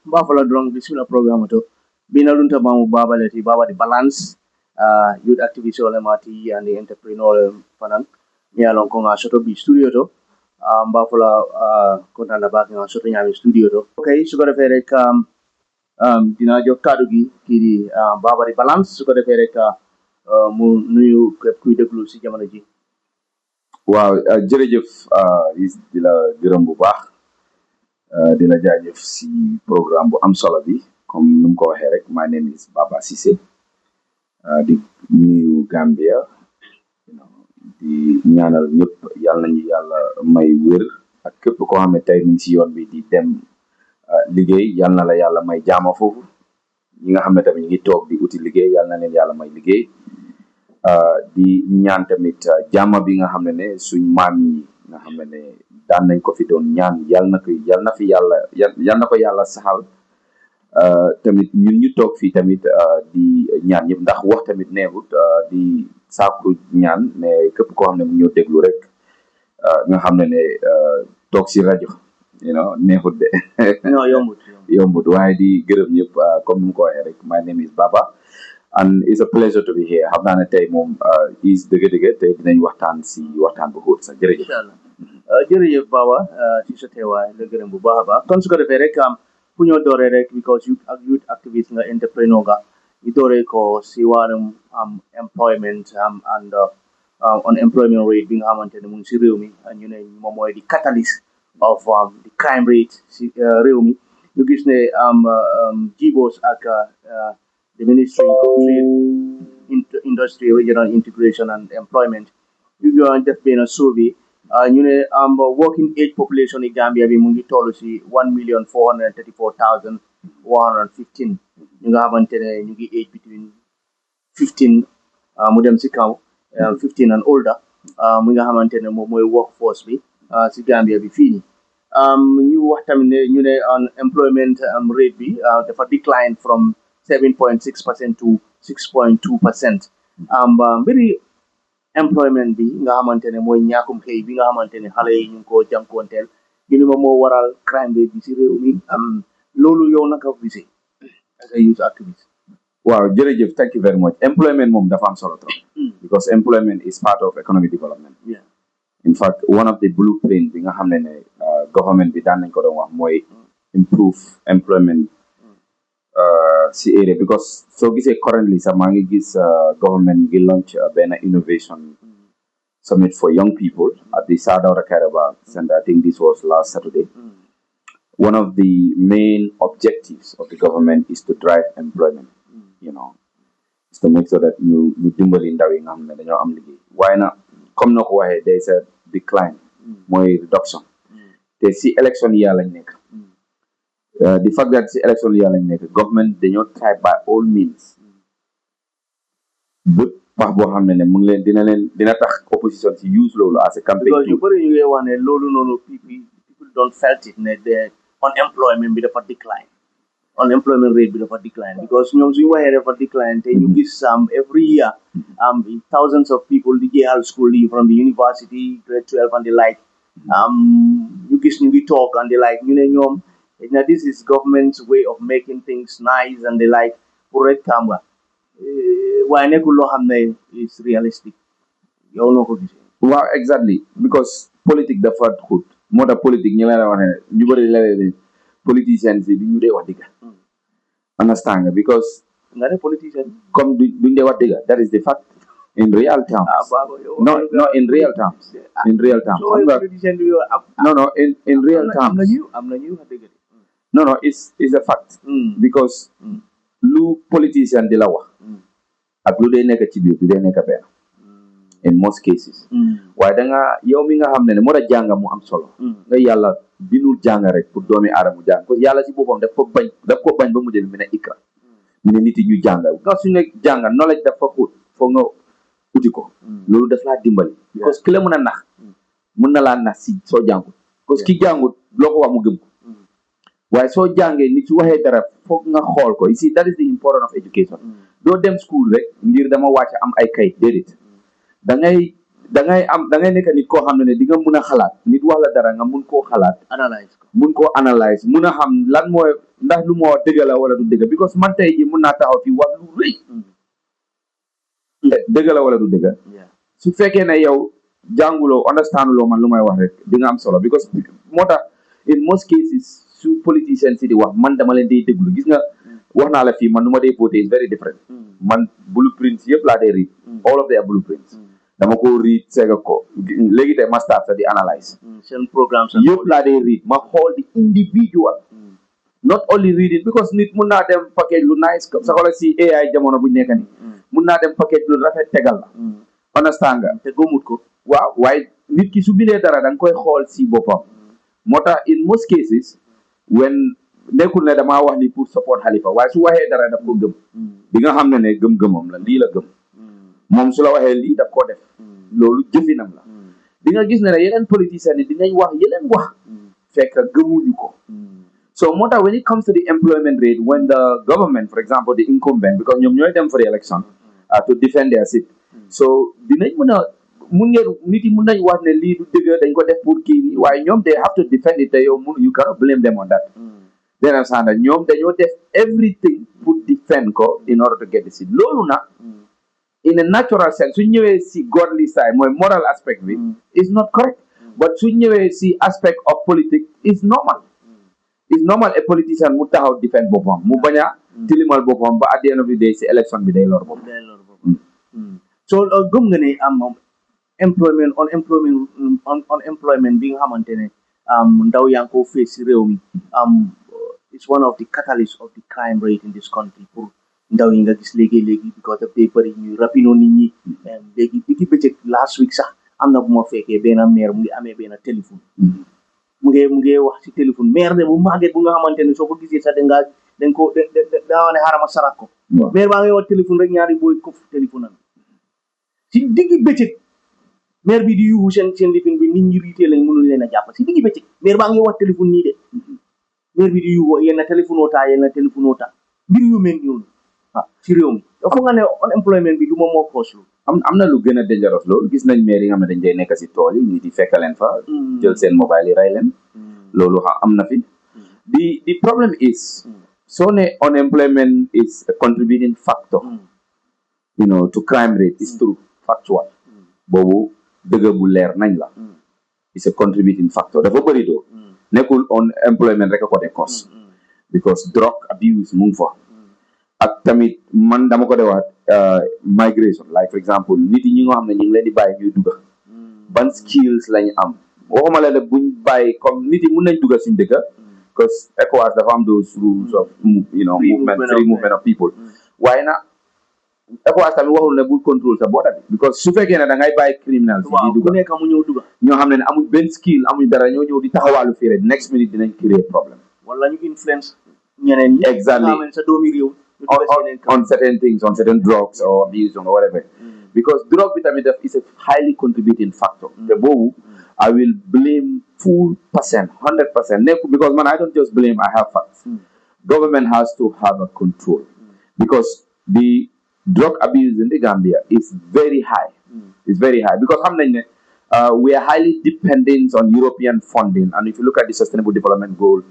Buffalo drong bismillah program to binalunta mamu baba leti baba di balance youth activity ole mati and the entrepreneur fanan mi alon ko nga soto bi studio to Buffalo ko na ba nga soto nyami studio to okay su ko defee rek dina jox kaddu gi kii di baba di balance su ko defee rek mu nuyu képp kuy déglu si jamono ji waaw jërëjëf di la gërëm bu baax di la jaajëf si programme bu am solo bi comme nu mu ko waxee rek my name is Baba Ceesay di nuyu Gambia di ñaanal ñëpp yàlla nañu yàlla may wér ak képp koo xam ne tey mi ngi si yoon bi di dem liggéey yàlla na la yàlla may jaama foofu ñi nga xam ne tamit ñu ngi toog di uti liggéey yàlla na leen yàlla may liggéey di ñaan tamit jàmm bi nga xam ne suñ maam yi nga xam ne daan nañ ko fi doon ñaan yàlla na fi yàlla na ko yàlla saxal tamit ñun ñu toog fii tamit di ñaan ñëpp ndax wax tamit neexut di sàkku ñaan ne képp koo xam ne mu ñoo déglu rek nga xam ne toog si rajo neexut de non yombut waaye di gërëm ñëpp comme ni mu ko waxee rek my name is Baba and it's a pleasure to be here xam naa ne tey moom is dëgg-dëgg tey dinañ waxtaan bu xóot sax jërëjëf jërëjëf Baba ci sa teewaay la gërëm bu baax a baax kon su ko defee rek fu ñoo dooree rek because youth activist nga entrepreneur nga ñu dooree ko si wàllum employment and unemployment rate bi nga xamante ne mu ngi si réew mi ñu ne moom mooy di catalyst of the crime rate si réew mi ñu gis ne GBOS ak the Ministry of Trade, Industry, Regional Integration and Employment. You def benn survey ñu ne working age population in Gambia bi mu ngi toll si 1,434,115 ñu nga xamante ne ñu ngi age between 15 mu dem si kaw 15 and older mu nga xamante ne moom mooy workforce bi si Gambia bi fii nii ñu wax tamit ne ñu ne unemployment rate bi dafa decline from 7.6% to 6.2%. Mbiri employment bi nga xamante ne mooy ñàkkum xëy bi nga xamante ne xale yi ñu ngi koo jànkoonteel ñu ne ma moo waral crime rate bi si réew mi loolu yow naka gisee as a youth activist. waaw jërëjëf thank you very much employment moom dafa am solo trop because employment is part of economic development. In fact one of the blueprint bi nga xam ne government bi daan nañ ko doon wax mooy improve employment si area because soo gisee currently sax maa ngi gis government ngi launch benn innovation summit for young people at the Sadawara Kairaba Center. I think this was last Saturday. One of the main objectives of the government is to drive employment, is to make sure that you dimbali ndaw yi nga xam ne dañoo am liggéey waaye nag comme na ko waxee there is a decline mooy reduction te si élection yi lañ nekk the fact that si élection yi lañ nekk government dañoo try by all means but pax boo xam ne mu ngi dina tax opposition si use loolu as a campaign because yu bëri ñu ngi wax ne loolu noonu people don't felt it ne the unemployment bi dafa decline unemployment rate bi dafa decline because ñoom suñu waxee dafa decline te ñu gis every year thousands of people di jeexal school yi from the university grade 12 and the like ñu gis ñu ngi talk and the like ñu ne ñoom this is government's way of making things nice and the like pour rek xam nga waaye nekkul loo xam ne is realistic yow noo ko gisee. waaw exactly because politique dafa xut moo tax politique ñu leen a wax ne ñu bëri leen politiciens yi du ñu dee wax dëgg understand nga because nga ne politician comme duñ dee wax dëgg that is the fact in real terms no in real terms no in real terms am na ñu wax dëgg no it's a fact because lu politicien di la wax ak lu dee nekk ci biir du dee nekk benn in most cases waaye danga yow mi nga xam ne moo tax jànga mu am solo nga yàlla binul jànga rek pour doomi aadama jàng parce que yàlla si boppam daf ko bañ ba mu jël mi ne ikra mi ne nit yi ñu jànga nga suñu ne jànga knowledge dafa xóot foog nga uti ko loolu daf laa dimbali parce que ki la mën a nax mën na laa nax si soo jàngut parce que ki jàngut loo ko wax mu gëm ko waaye soo jàngee nit su waxee dara foog nga xool ko ici that is the importance of education doo dem school rek ngir dama wàcc am ay kayit déedéet da ngay nekk nit koo xam ne di nga mun a xalaat nit wax la dara nga mun koo xalaat analyse mun koo analyse mun a xam lan mooy ndax lu ma wax dëgg la wala du dëgg because man tey jii mun naa taxaw fii wax lu rëy dëgg la wala du dëgg su fekkee ne yow jànguloo understand loo man lu may wax rek di nga am solo because moo tax in most cases su politicians si di wax man dama leen di déglu gis nga wax naa la fii man nu ma dee voté is very different man blueprints yëpp laa dee read all of their blueprints dama ko read seega ko léegi tey ma start sa di analyse seen programme yëpp laa dee read ma xool di individual not only reading because nit mun naa dem package lu nice sa xola si AI jamono buñ nekk ni mun naa dem package lu rafet tegal la understand nga te gëmut ko waaw waaye nit ki su bindee dara da nga koy xool si boppam moo tax in most cases when nekkul ne damaa wax ni pour support Halifa waaye su waxee dara daf ko gëm di nga xam ne gëm-gëmam la lii la gëm moom su la waxee lii daf ko def loolu jëfinam la di nga gis ne yeneen politiciens yi dinañ wax yeneen wax fekk gëmuñu ko so moo tax when it comes to the employment rate when the government for example the incumbent because ñoom ñooy dem for the election to defend their seat so dinañ mën a mun ngeen nit yi mun nañ wax ne lii du dëgg dañ ko def pour kii nii waaye ñoom they have to defend it te yow you cannot blame them on that then understand that ñoom dañoo def everything pour defend ko in order to get the seat loolu nag in a natural sense su ñëwee si godly side mooy moral aspect bi is not correct but su ñëwee si aspect of politics is normal a politician mu taxaw defend boppam mu bañ a tilimal boppam ba at the end of the day si election bi day lor boppam so gëm nga ne am unemployment bi nga xamante ne ndaw yaa ngi ko face si réew mi it's one of the catalysts of the crime rate in this country pour ndaw yi nga gis léegi because of day bëri ñuy rapino nit ñi léegi diggi bëccëg last week sax am na bu ma fekkee benn maire mu ngi amee benn téléphone mu ngi wax ci téléphone maire de bu màgget bu nga xamante ne soo ko gisee sax daa ne xaaral ma sarak ko maire baa ngay wax téléphone rek ñaari booy ko téléphone am si diggi bëccëg maire bi di yuuxu seen lifin bi nit ñi riitee lañ mënul leen a jàpp si diggi bëccëg maire baa ngay wax téléphone nii de maire bi di yuuxu yenn téléphone ota mbir yu mel noonu ci réew mi dafa nga ne unemployment bi du moom moo cause lu am na lu gën a dangereux loolu gis nañ maire yi nga xam ne dañ day nekk si tool yi ñi di fekk leen fa jël seen mobile yi rey leen loolu am na fi the problem is so ne unemployment is a contributing factor to crime rate is true factual boobu dëgg bu leer nañ la is a contributing factor dafa bëri doo nekkul unemployment rek a ko de cause because drug abuse mu ngi fa ak tamit man dama ko de waat migration like for example nit yi ñi nga xam ne ñu ngi leen di bàyyi ñuy dugga ban skills lañ am waxuma la buñ bàyyi comme nit yi mun nañ dugga suñ dëkka because ECOWAS dafa am those rules of free movement of people waaye nag ECOWAS tamit waxul ne bul contrôle sa border bi because su fekkee ne da ngay bàyyi criminal si di dugga nekk mu ñëw dugga ñoo xam ne amuñ benn skill amuñ dara ñoo ñëw di taxawaalu fii rek next minute dinañ créer problème wala ñu influence ñeneen ñi exactly sa doomi réew on certain things, on certain drugs or abuse or whatever. Because drug vitamin is a highly contributing factor. The bow, I will blame full percent, 100%. Because man, I don't just blame, I have facts. Government has to have a control. Because the drug abuse in the Gambia is very high. It's very high. Because we are highly dependent on European funding. And if you look at the Sustainable Development Goal,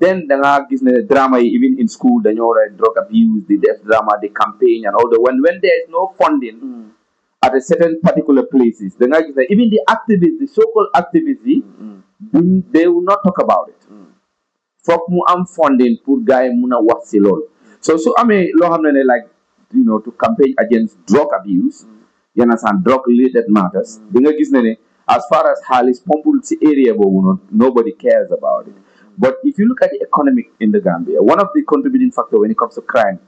then the drama even in school, the drug abuse, the death drama, the campaign and all that. When there is no funding at a certain particular places, then even the activists, the so-called activists, they will not talk about it. Folk mu am funding pour guy muna wax ci lool. So lo xamne like to campaign against drug abuse, you understand, drug related matters. Di nga gis ne as far as halis pompul ci area bobu nobody cares about it. But if you look at the economic in the Gambia, one of the contributing factors when it comes to crime,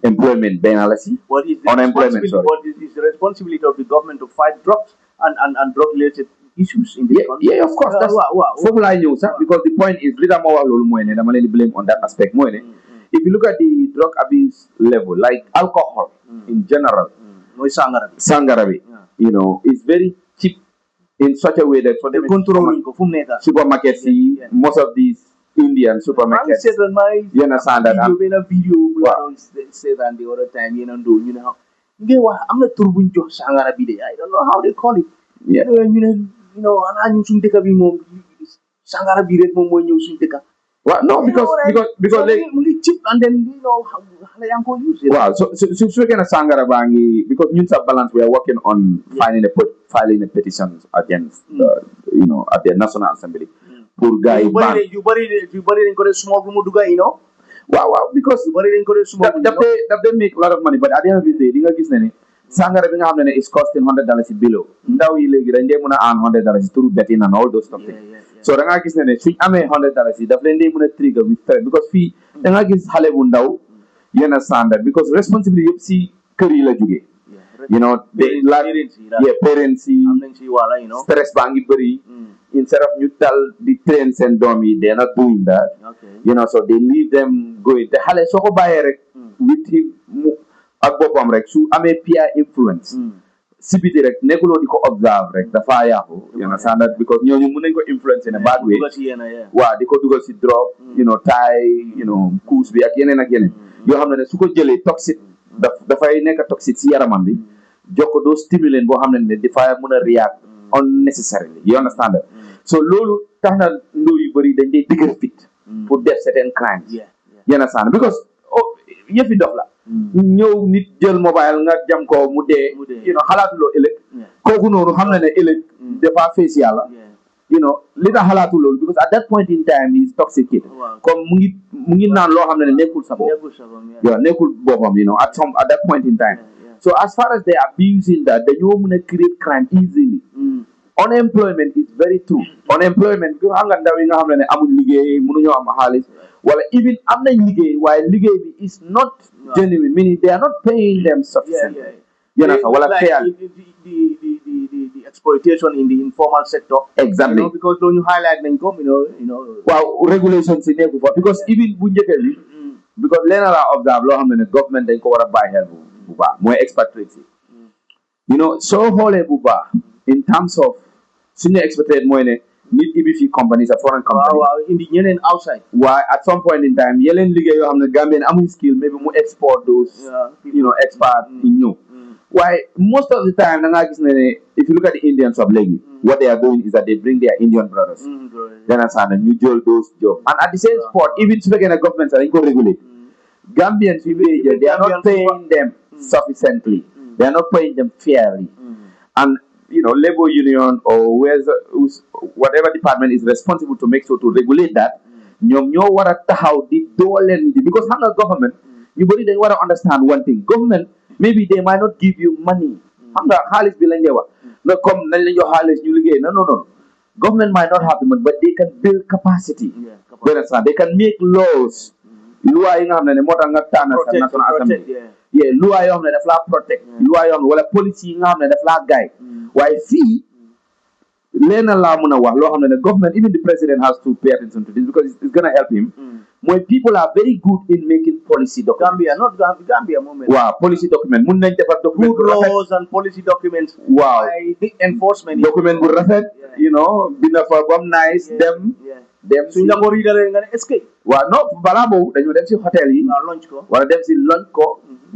employment, unemployment, sorry. What is the responsibility of the government to fight drugs and drug-related issues in this country? Yeah, of course. That's because the point is, blame on that aspect. If you look at the drug abuse level, like alcohol in general, Sangarabi, is very cheap in such a way that for them controlling supermarkets, most of these Indian supermarkets. You understand that? You a video said and the other time, I'm not Turbunjo Sangarabi. I don't know how they call it. Yeah. And I'm Sangarabi Momo Sunteka. Well, no, because like only cheap and then how use it. wow. So we're gonna sangara bangi because news are balance. We are working on filing a petition against at the National Assembly. Pour guy you bury in small muduga, Wow, because you bury in small. They make a lot of money, but at the end of the day, dinga gis ne sangara bi nga xamne is costing $100 below. Ndaw yi legi dañ dé mëna am $100 through betting and all those stuff. So da nga gis ne suñ amé $100 daf leen dé mëna trigger with threat because fi da nga gis xalé bu ndaw yena standard because responsibility yep si kër yi la jógé. They parents stress bangi bëri instead of ñu tal di train seen doom yi they're not doing that. So they leave them going te xale soo ko bàyyee rek with him mu ak boppam rek su amee peer influence si biti rek nekkuloo di ko observe rek dafa yàqu understand that because ñooñu mën nañ ko influence in a bad way waaw di ko dugal si drogue couche bi ak yeneen yoo xam ne su ko jëlee toxique dafay nekk toxique si yaramam bi jox ko doo stimulant boo xam ne dafa mën a react unnecessarily you understand that so loolu tax na ndaw yu bëri dañ dee dëgër fit pour def certain crimes you understand because yëfi dof la ñëw nit jël mobile nga jam ko mu dee xalaatuloo ëllëg kooku noonu xam na ne ëllëg dafa face yàlla li tax xalaatu loolu because at that point in time he is toxicated comme mu ngi naan loo xam ne nekkul sa bopp nekkul boppam at that point in time so as far as they are abusing that dañoo mën a create crime easily unemployment is very true unemployment ku xam nga ndaw yi nga xam ne amuñ liggéey mënuñoo am xaalis wala even am nañ liggéey waaye liggéey bi is not genuine meaning they are not paying them sufficiently wala fairly the exploitation in the informal sector exactly because don't you highlight nañ ko waaw regulation si nekku fa because even bu njëkkee bi because leena la observe loo xam ne government dañ ko war a bàyyi xel bu baax mooy expatriate soo xoolee bu baax in terms of suñu expected mooy ne nit ibi fi companies a foreign company waaw indi ñeneen outside waaye at some point in time yeneen liggéey yoo xam ne Gambien amuñ skill maybe mu export those expert ñëw waaye most of the time da ngaa gis ne if you look at the Indians of léegi what they are doing is that they bring their Indian brothers then ñu jël those jobs and at the same spot even su fekkee ne government sax dañ ko regulate Gambians fi they are not paying them sufficiently they are not paying them fairly and labor union or whatever department is responsible to make sure to regulate that ñoom ñoo war a taxaw di dooleel nit because xam nga government ñu bëri dañ war a understand one thing government maybe they might not give you money xam nga xaalis bi lañ lay wax nga comme nañ la jox xaalis ñu liggéey no government might not have the money but they can build capacity you understand they can make laws loi yi nga xam ne moo tax nga tànn sa national assembly loi yoo xam ne daf laa protect loi yoo xam ne wala policy yi nga xam ne daf laa guide waaye fii leena laa mën a wax loo xam ne government even the president has to pay attention to this because it's going to help him mooy people are very good in making policy documents Gambia moment waaw policy document mun nañ defar document good laws and policy documents waaw the enforcement document bu rafet dina fa bam nice dem suñ la ko riidalee nga ne est-ce que waaw non balaa boobu dañu dem si hôtel yi wala dem si lunch ko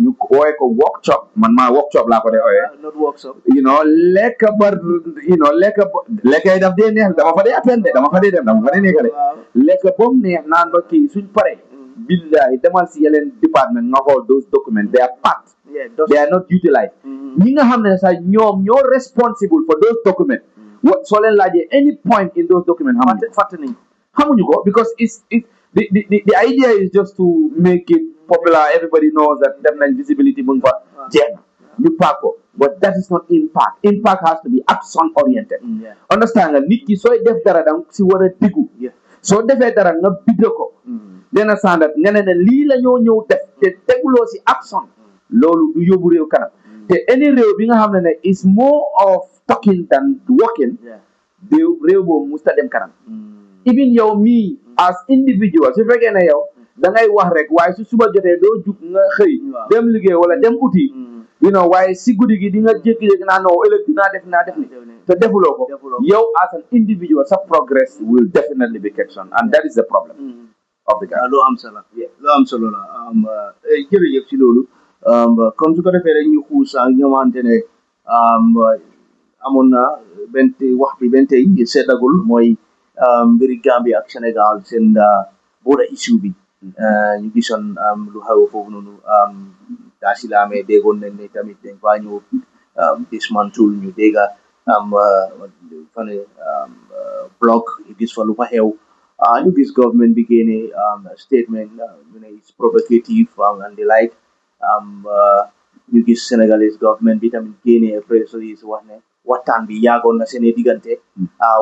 ñu wooye ko workshop man maa workshop laa ko de ooyee not workshop lekk yi daf dee neex dama fa dee attendre dama fa dee dem dama fa dee nekk de lekk ba mu neex naan ba kii suñ pare billahi demal si yeneen department nga xool those documents they are packed they are not utilized ñi nga xam ne sax ñoom ñoo responsible for those documents soo leen laajee any point in those documents xamuñu ko because the idea is just to make it popular everybody knows that dem nañ visibility bu nga fa jeex ñu paak ko but that is not impact has to be action oriented understand nga nit ki sooy def dara dang si war a diggu soo defee dara nga bidde ko dena sandat nga ne lii la ñëw def te teguloo si action loolu du yóbbu réew kanam te any réew bi nga xam ne is more of talking than working réew boobu musta dem kanam even yow mii as individual su fekkee ne yow da ngay wax rek waaye su suba jotee doo jug nga xëy dem liggéey wala dem uti waaye si guddi gi di nga jékki-jékki naa non ëllëg dinaa def ni te defuloo ko yow as an individual sa progress will definitely be questioned and that is the problem of the guy loo am solo la jërëjëf si loolu comme su ko defee rek ñu xuus nga xamante ne amoon na wax bi benn tey seddagul mooy mbiri Gambie ak Sénégal seen border issue bi ñu gisoon lu xew foofu noonu Tasilaame déggoon nañ ne tamit dañ faa ñëw dismantle ñu dégga fane bloc ñu gis fa lu fa xew ñu gis government bi génne statement ñu ne it's provocative and the like ñu gis Senegalese government bi tamit génne press release wax ne waxtaan bi yaagoon na seen diggante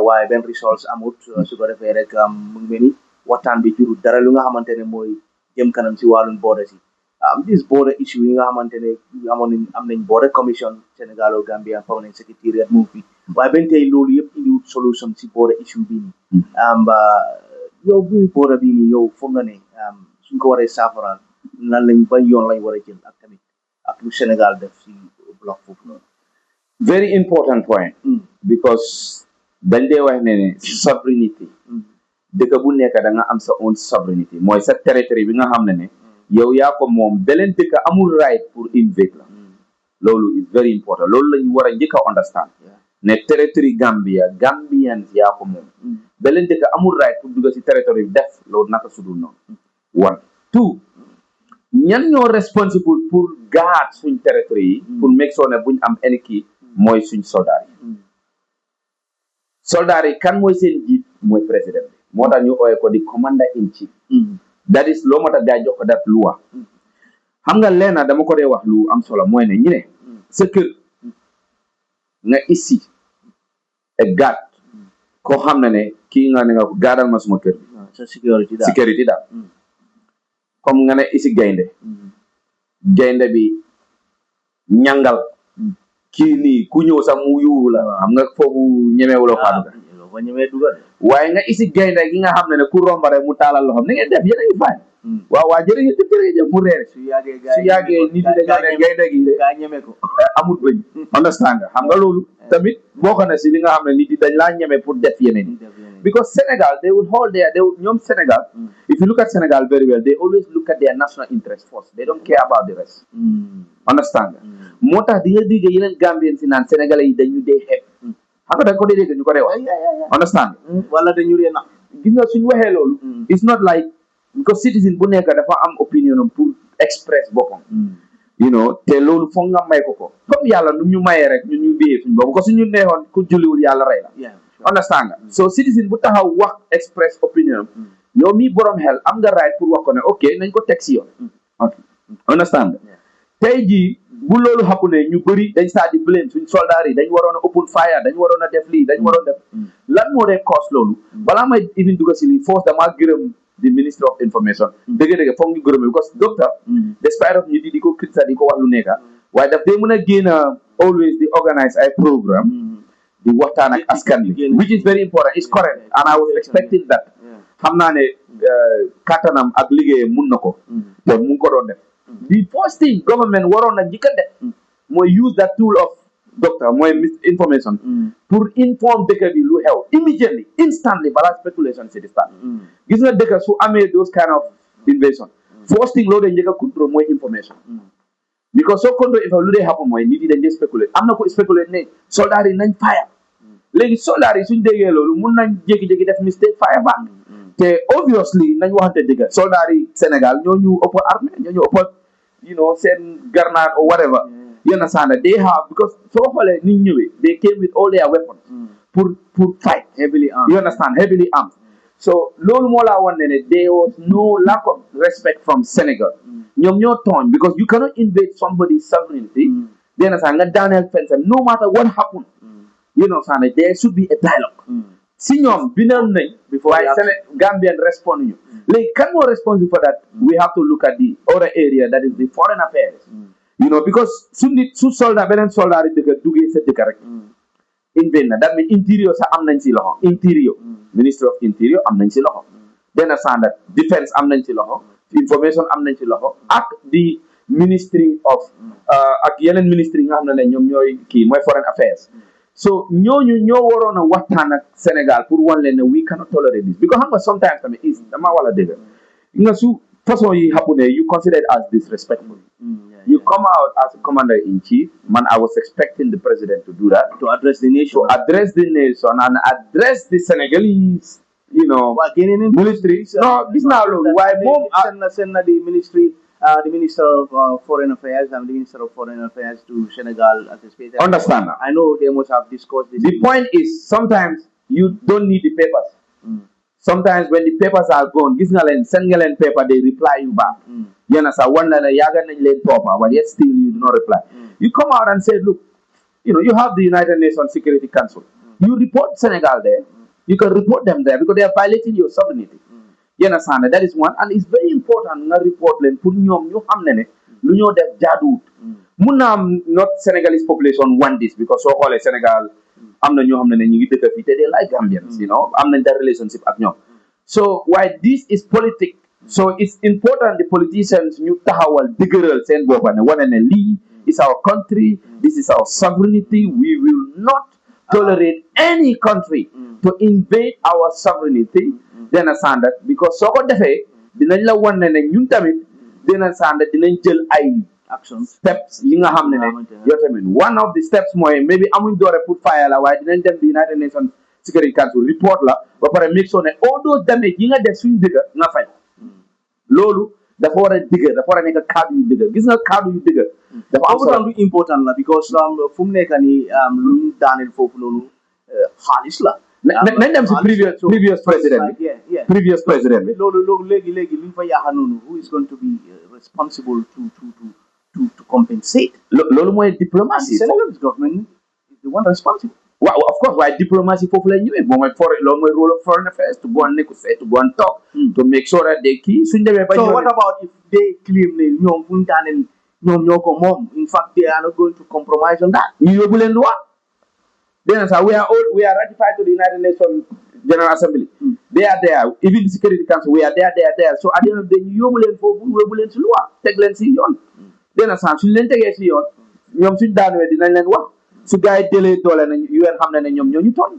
waaye benn results amut su ko defee rek mu ngi mel ni waxtaan bi jurul dara lu nga xamante ne mooy jëm kanam si wàllum border si this border issue yi nga xamante ne am nañ border commission Sénégalo Gambia Permanent Secretariat mu fi waaye benn tey loolu yëpp indiwut solution si border issue bii nii yow bii border bii nii yow foog nga ne suñ ko waree saafara lan lañ ban yoon lañ war a jël ak tamit ak lu Sénégal def si bloc foofu noonu. Very important point. Because dañ dee wax ne sovereignty. dëkk bu nekk da nga am sa own sovereignty mooy sa territory bi nga xam ne yow yaa ko moom beneen dëkk amul right pour invade la. loolu is very important loolu la ñu war a njëkk a understand. ne territory Gambians yaa ko moom. beneen dëkk amul right pour dugg si territory bi def loolu naka sudul noonu. one two. ñan ñoo responsible pour guard suñ territory yi pour make sure ne buñ am any kii mooy suñ soldat yi soldat yi kan mooy seen jiit mooy président bi moo tax ñu ooye ko di commander in chief that is loo moo tax gaa jox ko dat loi xam nga leena dama ko dee wax lu am solo mooy ne ñu ne sa kër nga ici et garde koo xam ne kii nga ne nga ko gaadal ma suma kër bi sa sécurité daal comme nga ne isi gaynde bi ñangal kii nii ku ñëw sax mu yuwu la xam nga foofu ñemewuloo faa dugal waaye nga isi gaynde gi nga xam ne ku romba rek mu taalal loxoom ni ngeen def yéen a ngi fay waaw jërëjëf mu reer su yàggee nit ñi dañoo ne gaynde gi gaa ñeme ko amul bëñ understand nga xam nga loolu tamit bokk na si li nga xam ne nit ñi dañ laa ñeme pour def yeneen because Senegal they would hold ñoom Senegal if you look at Senegal very well they always look at their national interest first they don't care about the rest understand nga moo tax di nga dégg yeneen Gambien si naan Sénégalais yi dañu dee xeeb xam nga da nga ko dee dégg ñu ko dee wax understand wala dañu dee nax gis nga suñu waxee loolu it's not like because citizen bu nekk dafa am opinion am pour express boppam you know te loolu foog nga may ko comme yàlla nu ñu mayee rek ñun ñu béyee suñu bopp ko suñu neexoon ku julliwul yàlla rey la understand nga so citizen bu taxaw wax express opinion am yow mii borom xel am nga right pour wax ko ne ok nañ ko teg si yoon ok understand nga tey jii bu loolu xapu ne ñu bëri dañ saa di blame suñ soldats yi dañ waroon a open fire dañ waroon a def lii dañ waroon def lan moo dee cause loolu balaa may even dugg si lii force damaa gërëm the Minister of Information dëgg-dëgg foog ñu gërëm because doctor despite of ñu di ko criticiser di ko wax lu nekka waaye daf dee mën a génn always di organise ay programme di waxtaan ak askan bi which is very important it's correct and I was expecting that xam naa ne kattanam ak liggéeyam mun na ko te mu ngi ko doon def the first thing government waroon na njëkk a def mooy use that tool of doctor mooy information pour inform dëkk bi lu xew immediately instantly balaa speculation si di start gis nga dëkk su amee those kind of invasion first thing loolu dee njëkk a control mooy information because soo control information lu dee happen mooy nit yi dañ dee spéculer am na ko spéculer ne soldats yi nañ fire léegi soldats yi suñ déggee loolu mun nañ jékki-jékki def mistake fire back te obviously nañ waxante dëgg soldats yi Sénégal ñoo ñu ëpp armée ñoo ñu ëpp you know seen garnaat or whatever you understand that they have because soo xoolee ni ñëwee they came with all their weapons pour fight heavily armed you understand heavily armed so loolu moo laa wan ne there was no lack of respect from Senegal ñoom ñoo tooñ because you cannot invade somebody's sovereignty you understand nga daaneel fence no matter what happened you know there should be a dialogue si ñoom bindal nañ waaye Gambian respond ñu léegi kan moo responsible for that we have to look at the other area that is the foreign affairs you know because su soldat beneen soldat yi dëkk duggee sa dëkk rek invade na that means interior sax am nañ si loxo interior ministry of interior am nañ si loxo then standard defense am nañ si loxo information am nañ si loxo ak the ministry of ak yeneen ministry yi nga xam ne ñoom ñooy kii mooy foreign affairs so ñooñu ñoo waroon a waxtaan ak Sénégal pour wan leen ne we cannot tolerate this because xam nga sometimes tamit is dama wala dëgg nga su façon yi happen ne you consider it as disrespectful you come out as a commander-in-chief man I was expecting the president to do that to address the nation and address the Senegalese you know, military. No, this now look why send the ministry, the Minister of Foreign Affairs and the Minister of Foreign Affairs to Senegal as a space. Understand now. I know they must have discussed this. The point is sometimes you don't need the papers. Sometimes when the papers are gone, send paper, they reply you back. You understand? One letter, but yet still you do not reply. You come out and say, look, you know, you have the United Nations Security Council. You report Senegal there. You can report them there because they are violating your sovereignty. You understand? That is one. And it's very important to report them for you not Senegalese population want this because so called Senegal, they like Gambians, you know, that relationship at ñoom. So why this is politics, so it's important the politicians ñu taxawal dëgëral seen bopp ne wane ne lii is our country, this is our sovereignty, we will not tolerate any country to invade our sovereignty. They understand that because soo ko defee dinañ la wan ne ñun tamit dinañ understand that dinañ jël ay actions steps yi nga xam ne yow tamit one of the steps mooy maybe amuñ doore put fire la waaye dinañ dem the United Nations Security Council report la ba pare make sure ne all those damage yi nga def suñ dëgg nga fay loolu dafa war a dëgg dafa war a nekk cadre yu dëgg gis nga cadre yu dëgg dafa am solo lu important la because fu mu nekk nii luñ daaneel foofu loolu xaalis la nañ dem si previous president bi previous president bi loolu léegi luñ fa yaaxa noonu who is going to be responsible to compensate. Loolu mooy diplomacy. Senegalese government is the one responsible. Well, of course, why diplomacy foofu la ñëwee moom mooy role of foreign affairs to go and negotiate, to go and talk, to make sure that they key suñ demee ba. So what about if they claim ne ñoom fu ñu daaneel ñoom ñoo ko moom in fact they are not going to compromise on that. ñu yóbbu leen loi. Then we are ratified to the United Nations General Assembly. They are there. Even the Security Council, we are there. So at the end of the day ñu yóbbu leen foofu yóbbu leen si loi teg leen si yoon. Then suñ leen tegee si yoon ñoom suñ daanwee dinañ leen wax. So guy delayed doole nañ UN xam ne ñoom ñoo ñu toll.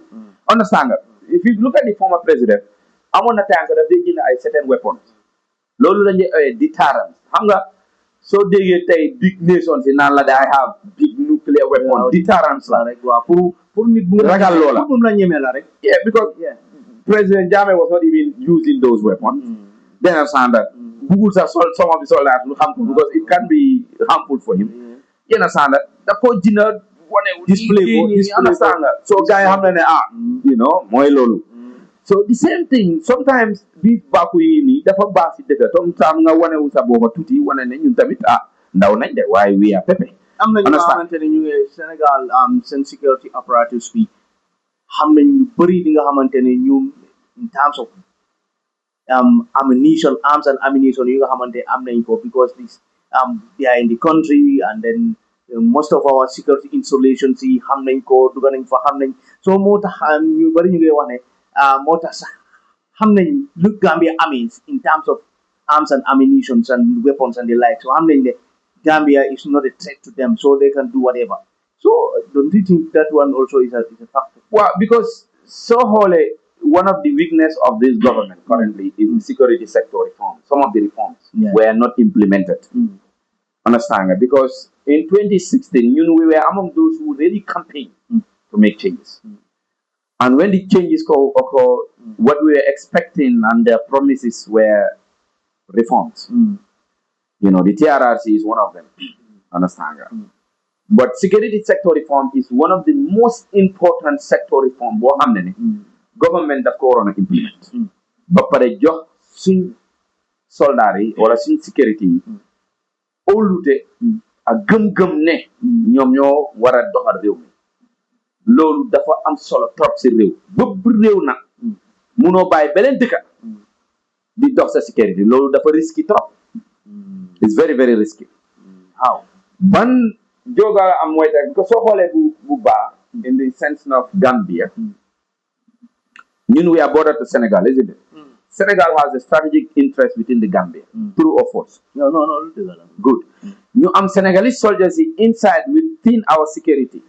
Understand nga? If you look at the former president, amoon na time daf dee jënd ay certain weapons. Loolu la ñuy deterrence. Xam nga soo déggee tey big nations yi naan la I have big nuclear weapons. Deterrence la rek waaw pour nit bu ragal loola. Pour la ñemee la rek. Yeah, because President Jammeh was not even using those weapons. Then understand that Google some of the soldiers will harmful because it can be harmful for him. You understand that? The coach dinner display understand that. So guy xam na ne you know mooy loolu. So the same thing sometimes these bàkku yi nii dafa baax si dëkk tom tam nga wane wu sa boppa tuuti wane ne ñun tamit ndaw nañ de waaye we are pepe. Am na ñu nga xamante ne ñu ngi Sénégal seen security apparatus bi xam nañ lu bëri li nga xamante ne ñoom in terms of ammunition, arms and ammunition yi nga xamante am nañ ko because this they are in the country and then most of our security installations yi xam nañ ko duga nañ fa xam nañ so moo tax ñu bëri ñu ngi wax ne moo tax sax xam nañ lu Gambia amee in terms of arms and ammunition and weapons and the like so xam nañ ne Gambia is not a threat to them so they can do whatever so don't you think that one also is a factor? Well, because so wholly one of the weakness of this government currently is the security sector reform. Some of the reforms were not implemented. Understand? Because in 2016, we were among those who really campaigned to make changes. And when the changes occur, what we were expecting and their promises were reforms. You know, the TRRC is one of them. Understand? But security sector reform is one of the most important sector reform. Government daf ko waroon a implement ba pare jox suñ soldats yi wala suñ sécurité yi óolute ak gëm-gëm ne ñoom ñoo war a doxal réew mi loolu dafa am solo trop si réew bëpp réew nag munoo bàyyi beneen dëkka di dox sa sécurité loolu dafa risky trop it's very very risky waaw ban jóga am mooy teg ko soo xoolee bu baax in the sense of Gambia we are border to Senegal, isn't it? Senegal has a strategic interest within the Gambia. True or false? No. Good. You Senegalese soldiers inside within our security.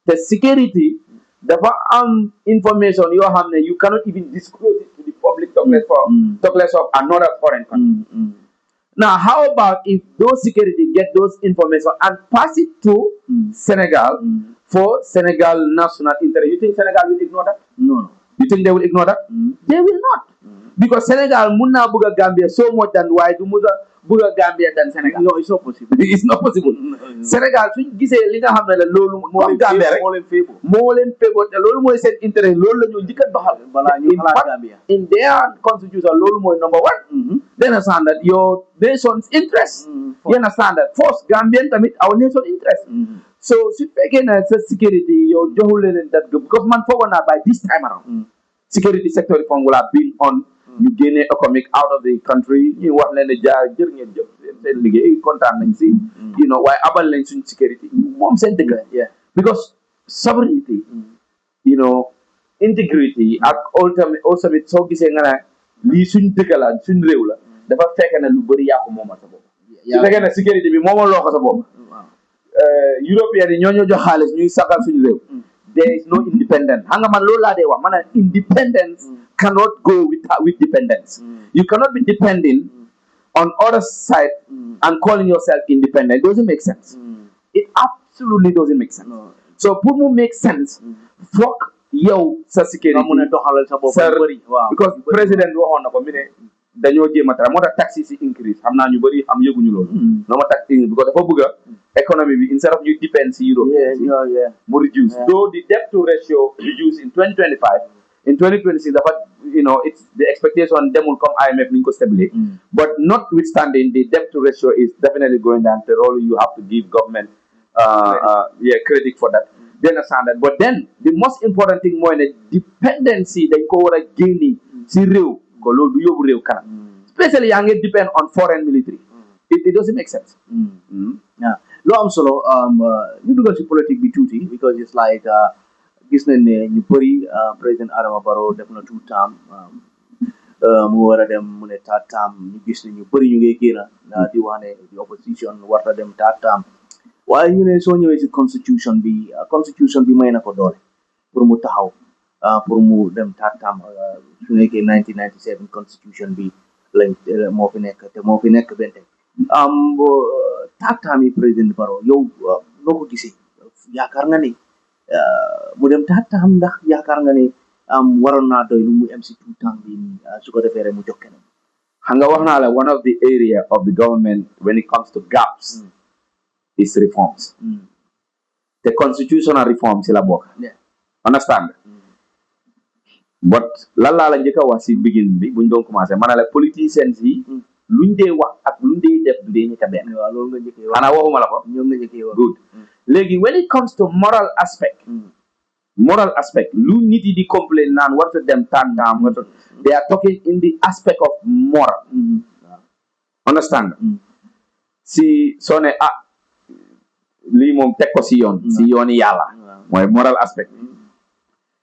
The security, the information you cannot even disclose it to the public talk less of another foreign country. Now, how about if those security get those information and pass it to Senegal for Senegal national interest? You think Senegal will ignore that? No. You think they will ignore that? They will not. Because Senegal munna buga Gambia so much than why do muga buga Gambia than Senegal. No, it's not possible. It's not possible. Senegal suñ gisee li nga xam ne la loolu comme Gambia rek moo leen féegoo te loolu mooy seen intérêt loolu la ñu njëkk a doxal balaa ñu xalaat Gambia in their constitution loolu mooy number one. They understand that your nation's interest. You understand that first Gambian tamit our nation interest. So su fekkee na sa security yow joxu leen that because man foogoon naa by this time around security sector reform will have been on ñu génne economic out of the country ñu wax leen ne jaar jër ngeen jëf seen liggéey kontaan nañ si waaye abal lañ suñ security moom seen dëgg because sovereignty integrity ak also soo gisee nga ne lii suñ dëgg la suñ réew la dafa fekk ne lu bëri yaa ko moomal sa bopp su fekkee ne security bi moomal loo ko sa bopp European yi ñoo jox xaalis ñuy sagal suñu réew there is no independence xam nga man loolu laa dee wax man independence cannot go with dependence. You cannot be depending on other side and calling yourself independent. It doesn't make sense. It absolutely doesn't make sense. So pour mu make sense fuck yow sa security because président waxoon na ko mi ne dañoo jéem a tara moo tax taxes yi increase xam naa ñu bëri am yëguñu loolu noo ma tax because dafa bëgg a economy bi instead of ñu depend si Europe mu reduce though the debt to ratio reduce in 2025 in 2026 it's the expectation them will come IMF ni ko stabiliser but notwithstanding the debt to ratio is definitely going down the role you have to give government credit for that they understand that but then the most important thing mooy ne dependency dañ ko war a génni si réew ko loolu du yóbbu réew kanam especially yaa ngi depend on foreign military it doesn't make sense loo am solo ñu dugal si politique bi tuuti because it's like gis nañ ne ñu bëri président Adama Barrow def na 2 term mu war a dem mu ne 3rd term ñu gis ne ñu bëri ñu ngi génn di wax ne the opposition warta dem 3rd term waaye ñu ne soo ñëwee si constitution bi may na ko doole pour mu taxaw pour mu dem 3rd term su nekkee 1997 constitution bi lañ moo fi nekk benn tey 3rd term yi président Barrow yow noo ko gisee yaakaar nga ni mu dem 3rd term ndax yaakaar nga ne waroon naa doy lu mu am si 2 term bi su ko defee rek mu jox keneen xam nga wax naa la one of the area of the government when it comes to gaps is reforms the constitutional reform si la bokk understand but lan laa la njëkk a wax si begin bi buñ doon commencé ma ne la politicians yi luñ dee wax ak luñ dee def du dee ñëkk a benn loolu nga njëkkee wax xanaa waxuma la ko ñoom nga njëkkee wax good léegi when it comes to moral aspect lu nit yi di complain naan warta dem tàntaam warta they are talking in the aspect of moral understand si soo ne lii moom teg ko si yoon si yooni yàlla mooy moral aspect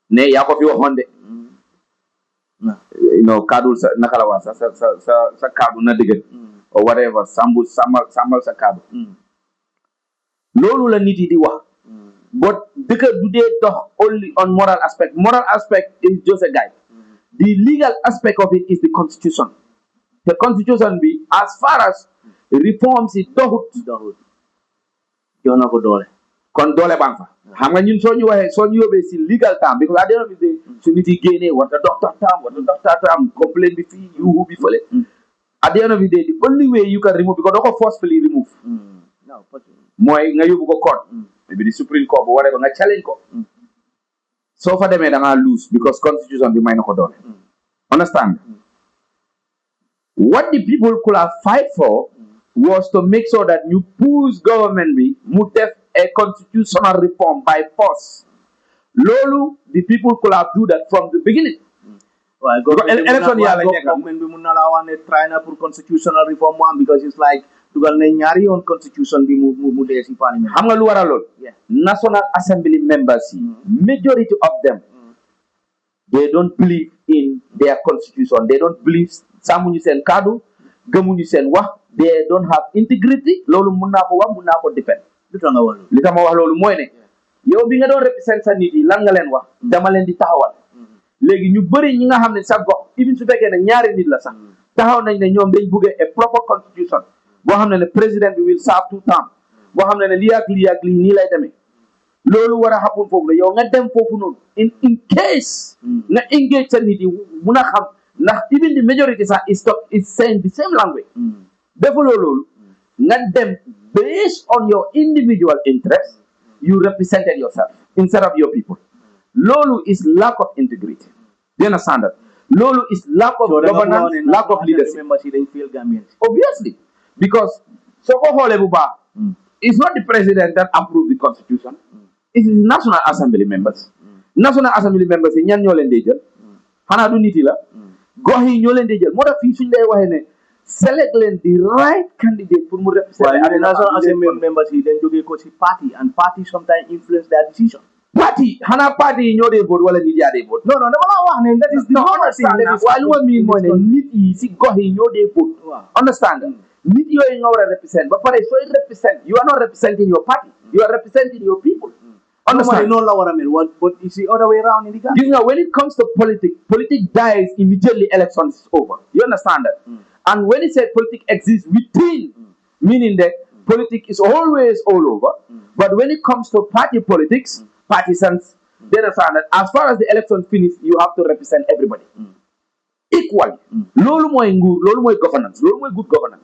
ne yaa ko fi waxoon de kaddu sa naka la wax sa kaddu na dëgg or whatever sambal sa kaddu loolu la nit yi di wax but dëkk du dee dox only on moral aspect is just a guide the legal aspect of it is the constitution the constitution bi as far as reforms yi doxut jox na ko doole kon doole bang fa xam nga ñun soo ñu yóbbee si legal term because at the end of the day su nit yi génnee war na dox tam complain bi fii yuuxu bi fële at the end of the day the only way you can remove because doo ko forcefully remove mooy nga yóbbu ko court maybe the Supreme Court bu waree ba nga challenge ko soo fa demee da ngaa lose because constitution bi may na ko doole understand what the people could have fight for was to make sure that you push government bi mu def a constitutional reform by force loolu the people could have do that from the beginning election yàlla nekk government bi mun na laa wax ne try na pour constitutional reform mu am because it's like dugal nañ ñaari yoon constitution bi mu dee si parliament xam nga lu waral lool National Assembly members yi majority of them they don't believe in their constitution they don't believe sàmmuñu seen kaddu gëmuñu seen wax they don't have integrity loolu mun naa ko wax mun naa ko defend li tax ma wax loolu mooy ne yow bi nga doon represent sa nit yi lan nga leen wax dama leen di taxawal léegi ñu bëri ñi nga xam ne sa gox even su fekkee ne ñaari nit la sax taxaw nañ ne ñoom dañ bëgg a proper constitution boo xam ne président bi will serve 2 terms boo xam ne lii ak lii nii lay demee loolu war a happen foofu la yow nga dem foofu noonu in case nga engage sa nit yi mun a xam ndax even the majority sax is saying the same language defuloo loolu nga dem based on your individual interest you represented yourself instead of your people loolu is lack of integrity do you understand that loolu is lack of governance lack of leadership obviously because soo ko xoolee bu baax it's not the president that approved the constitution it is national assembly members national assembly members yi ñan ñoo leen dee jël xanaa du nit yi la gox yi ñoo leen dee jël moo tax fii suñ lay waxee ne select leen the right candidate pour mu represent the national assembly members yi dañ jógee ko ci party and party sometimes influence their decision party xanaa party yi ñoo dee vote wala nit yaa dee vote non dama la wax ne that is the understand waaye lu ma miin mooy ne nit yi si gox yi ñoo dee vote understand nit yooyu nga war a represent ba pare sooy represent you are not representing your party you are representing your people understand noonu la war a mel but it's the other way around in the Gambia. You know, when it comes to politics dies immediately election is over. You understand that? And when it said politics exists within, meaning that politics is always all over. But when it comes to party politics, partisans, they understand that as far as the election finish, you have to represent everybody equally. Lolu moy nguur, lolu moy governance, lolu moy good governance.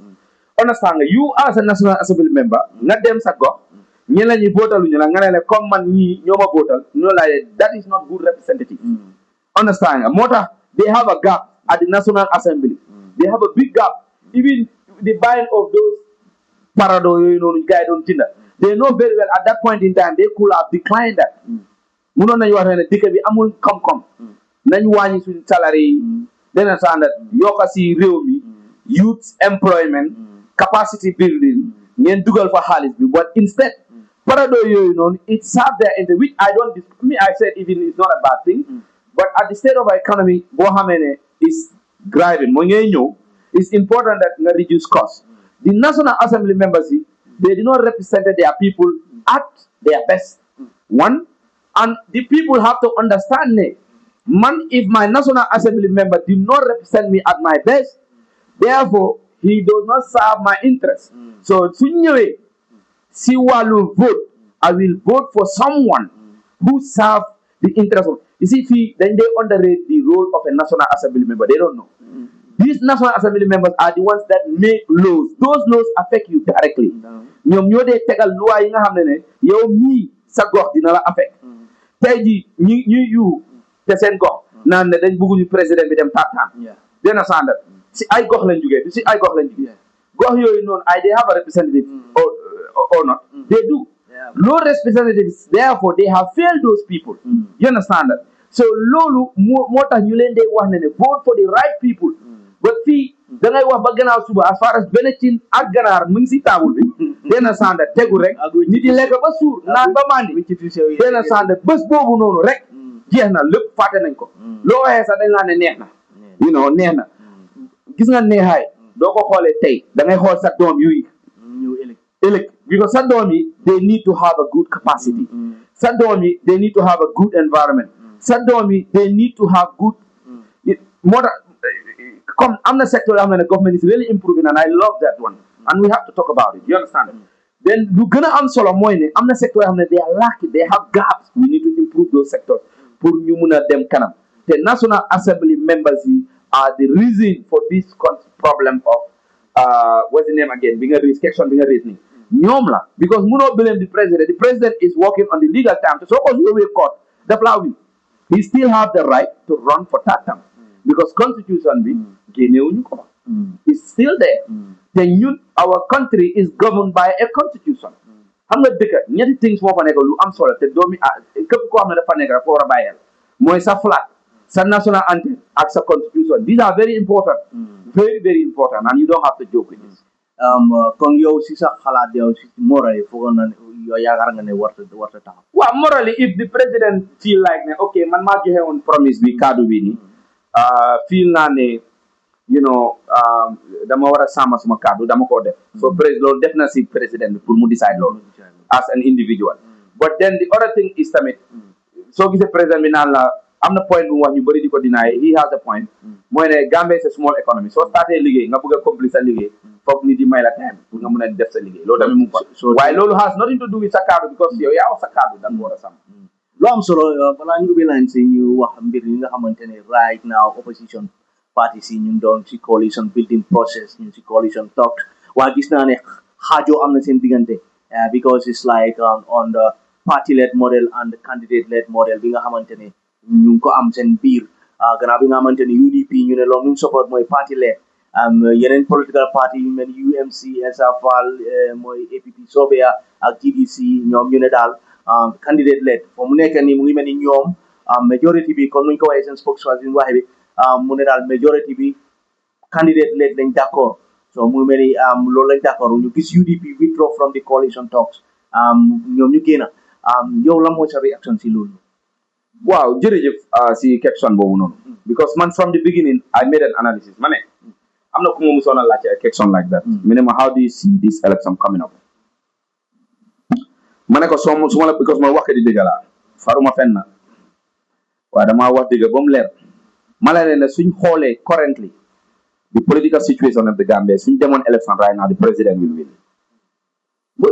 Understand nga you as a national assembly member, nga dem sa gox ñeneen ñi votalu ñu la nga ne comme man ñii ñoo ma votal ñoo la that is not good representative understand nga moo tax they have a gap at the national assembly they have a big gap even the buying of those parado yooyu noonu gars yi doon jënda they know very well at that point in time they could have declined that mënoon nañu wax ne dëkk bi amul koom-koom nañ wàññi suñ salary yi dena understand that yokka si réew mi youth employment capacity building ngeen dugal fa xaalis bi but instead parado yooyu noonu it served their interest which I don't I said even it's not a bad thing but at the state of our economy boo xamee ne is driving moo ngay ñëw it's important that nga reduce cost the national assembly members they do not represent their people at their best one and the people have to understand ne man if my national assembly member did not represent me at my best therefore he does not serve my interest so su ñëwee si wàllu vote I will vote for someone who serve the interest of you see fii dañ dee underrate the role of a national assembly member they don't know these national assembly members are the ones that make laws those laws affect you directly ñoom ñoo dee tegal loi yi nga xam ne yow mii sa gox dina la affect tey ji ñi yu te seen gox naan ne dañ bëgguñu président bi dem tartaan dena sanda si ay gox lañ jugee si ay gox lañ jugee gox yooyu noonu they have a representative or not they do low representatives therefore they have failed those people you understand that so loolu moo tax ñu leen dee wax ne vote for the right people but fii da ngay wax ba gannaaw suba as far as benn cin ak ganaar mu ngi si taabul bi dena sanda tegu rek nit yi lekk ba suur naan ba mandi dena sanda bés boobu noonu rek jeex na lépp fàtte nañ ko loo waxee sax dañ laa ne neex na you know neex na gis nga neexaay doo ko xoolee tey da ngay xool sa doom yuy ëllëg because sa doom yi they need to have a good capacity sa doom yi they need to have a good environment sa doom yi they need to have good moo tax comme am na sector yoo xam ne government is really improving and I love that one and we have to talk about it you understand then lu gën a am solo mooy ne am na sector yoo xam ne they are lacking they have gaps we need to improve those sectors pour ñu mun a dem kanam te national assembly members yi are the reason for this problem of what's the name again bi nga raise question bi nga raise nii ñoom la because munoo blame the president is working on the legal term so ko yowee court daf laa win he still have the right to run for third term because constitution bi génnewuñu ko it's still there te ñun our country is governed by a constitution xam nga dëkk ñetti things moo fa nekk lu am solo te doomi képp koo xam ne dafa nekk dafa war a bàyyeel mooy sa flag sa national anthem ak sa constitution these are very important very very important and you don't have to joke with this kon yow si sa xalaat yow si morally foogoon na yow yaakaar nga ne warta taxaw waaw morally if the president feel like ne okay man maa joxe woon promise bi kaddu bi ni feel naa ne you know dama war a sàmm suma kaddu dama koo def so loolu def na si président bi pour mu decide loolu as an individual but then the other thing is tamit soo gisee président bi naan la am na point bu mu wax ñu bëri di ko deny he has a point mooy ne Gambia c'est small economy soo startee liggéey nga bëgg a accomplir sa liggéey foog ni di may la time pour nga mën a def sa liggéey loolu tamit mu fa waaye loolu has nothing to do with sa kaddu because yow yaa wax sa kaddu da nga war a sàmm lu am solo balaa ñu ubbi line si ñu wax mbir yi nga xamante ne right now opposition parties yi ñu doon si coalition building process ñu si coalition talk waaye gis naa ne xaajoo am na seen diggante because it's like on the party led model and the candidate led model bi nga xamante ne ñu ngi ko am seen biir gannaaw bi nga xamante ne UDP ñu ne loolu ñu support mooy party led yeneen political party yu mel UMC SAFAL mooy APP Sobea ak GDC ñoom ñu ne daal candidate led fo mu nekk nii mu ngi mel ni ñoom majority bi comme nuñ ko waxee seen spokesperson waxe bi mu ne daal majority bi candidate led lañ d'accord so mu ngi mel ni loolu lañ d'accord ñu gis UDP withdraw from the coalition talks ñoom ñu génn yow la mooy sa réaction si loolu waaw jërëjëf si question boobu noonu because man from the beginning I made an analysis ma ne am na ku ma musoon a laajte a question like that mu ne ma how do you see this election coming up ma ne ko su ma la because man wax di dëgg laa faruma fenn na waaye damaa wax dëgg ba mu leer ma la leen ne suñ xoolee currently the political situation of the Gambia suñ demoon election right now the president will win booy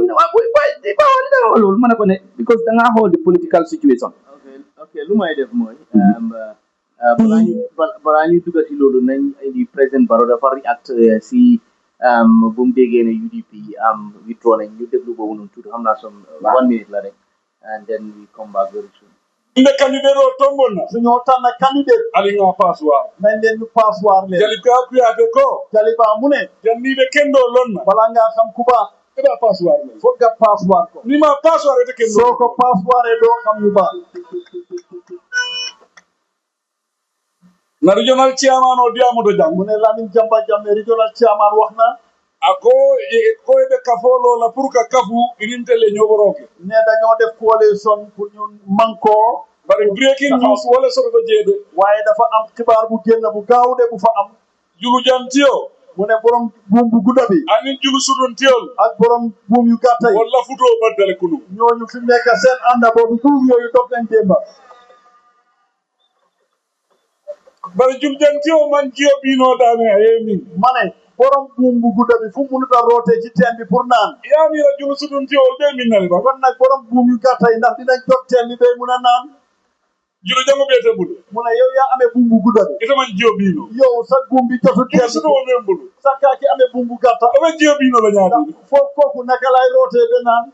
loolu ma ne ko ne because da ngaa xool the political situation ok lu may def mooy balaa ñuy dugg si loolu nañ indi président Barrow dafa react si bu mu déggee ne UDP withdraw nañ ñu déglu boobu noonu tuuti xam naa some 1 minute la rek and then we come back very soon. inde candidate o tombol na suñoo tànn candidate aliŋa passoir nañ leen ñu passoir leen jali ka kuyaate ko Jaliba mu ne janniɓe kendo lonna balaa ngaa xam ku baax eɓa passoir men foog nga passoir ko nima passoir ete kendo soo ko passoiré doo xam ñu baax na regional chairman o diyamoto jang mu ne Lamin Jamba Jammeh regional chairman wax na ako ko eɓe kafolola pour que kafu irintele ñogoroke ne dañoo def coalition pour ñu mankoo bari breaking news wala soɓeɓe jeeɓe waaye dafa am xibaar bu génn bu gaaw de bu fa am julu jantiyo mu ne borom buum bu gudda bi anin julu suɗontiyol ak borom buum yu gàtta yi walla futo baddale kunu ñooñu fi nekk seen ànda boobu buum yooyu dog nañ démba bari jul jantiyo man jiyo ɓinoɗame a yemin ma ne borom buum bu gudda bi fu mu mënut a rootee ci teen bi pour naan yamira julu suɗontiyol ɓe minnani ba kon nag borom buum yu gàtta yi ndax dinañ jot teen bi bay mun a naan julu jango ɓeete mbulu mu ne yow yaa amee buum bu gudda bi itaman jiyo ɓino yow sa buum bi jotu teen julu bi suɗo men mbulu sa kaa ki amee buum bu gàtta oɓe jiyo ɓino la ñaati foofu kooku naka lay rootee ba naan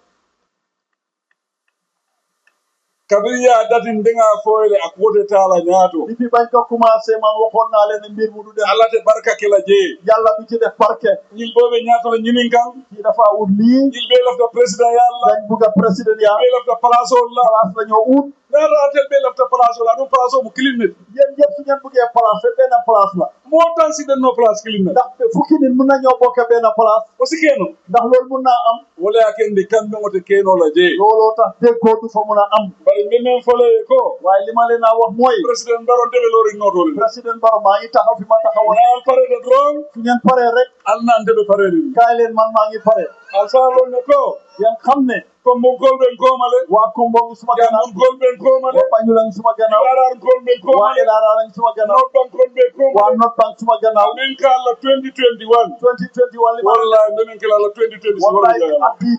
kabiriya datin denga foyle ak wote taala ñaato depuis bañ ko commencé man waxoon naa leen ne mbir mu du dem alate barka kela jee yàlla bi ci def barke ñil boɓe ñaatola ñinin kan kii dafa ut lii ñil ɓe lafta président yalla dañ bugg a président ya ɓe lafta place ol la place dañoo ut naata altel ɓe lafta place ol aɗum place o mo kilinnet yéen ñëpp su ngeen buggee place benn place la mo tan si ɗenno place kilinnet ndax fukki nit mun nañoo bokk benn place o si keno ndax loolu mun naa am wala yakende kamɓe ngote kenola jee looloo tax déggoo du fa mun a am bari mbemen fole ko waaye li ma leen a wax mooy président mbaro ndeɓe lori notole président Barrow maa ngi taxaw fi ma taxawoon naal parede dron su ngeen paree rek alna ndeɓe parede ni kaay leen man maa ngi pare alsalonne ko yéen xam ne kombon ɓen komale waa Kumbong suma gannaaw jamon ɓen komale waa Banjul suma gannaaw ilarar ɓen waa komale Elara suma gannaaw notban ɓe waa komale North Bank suma gannaaw min ka Allah 2021 2021 li ma leen wallahi minen kala Allah 2020 wallahi at bii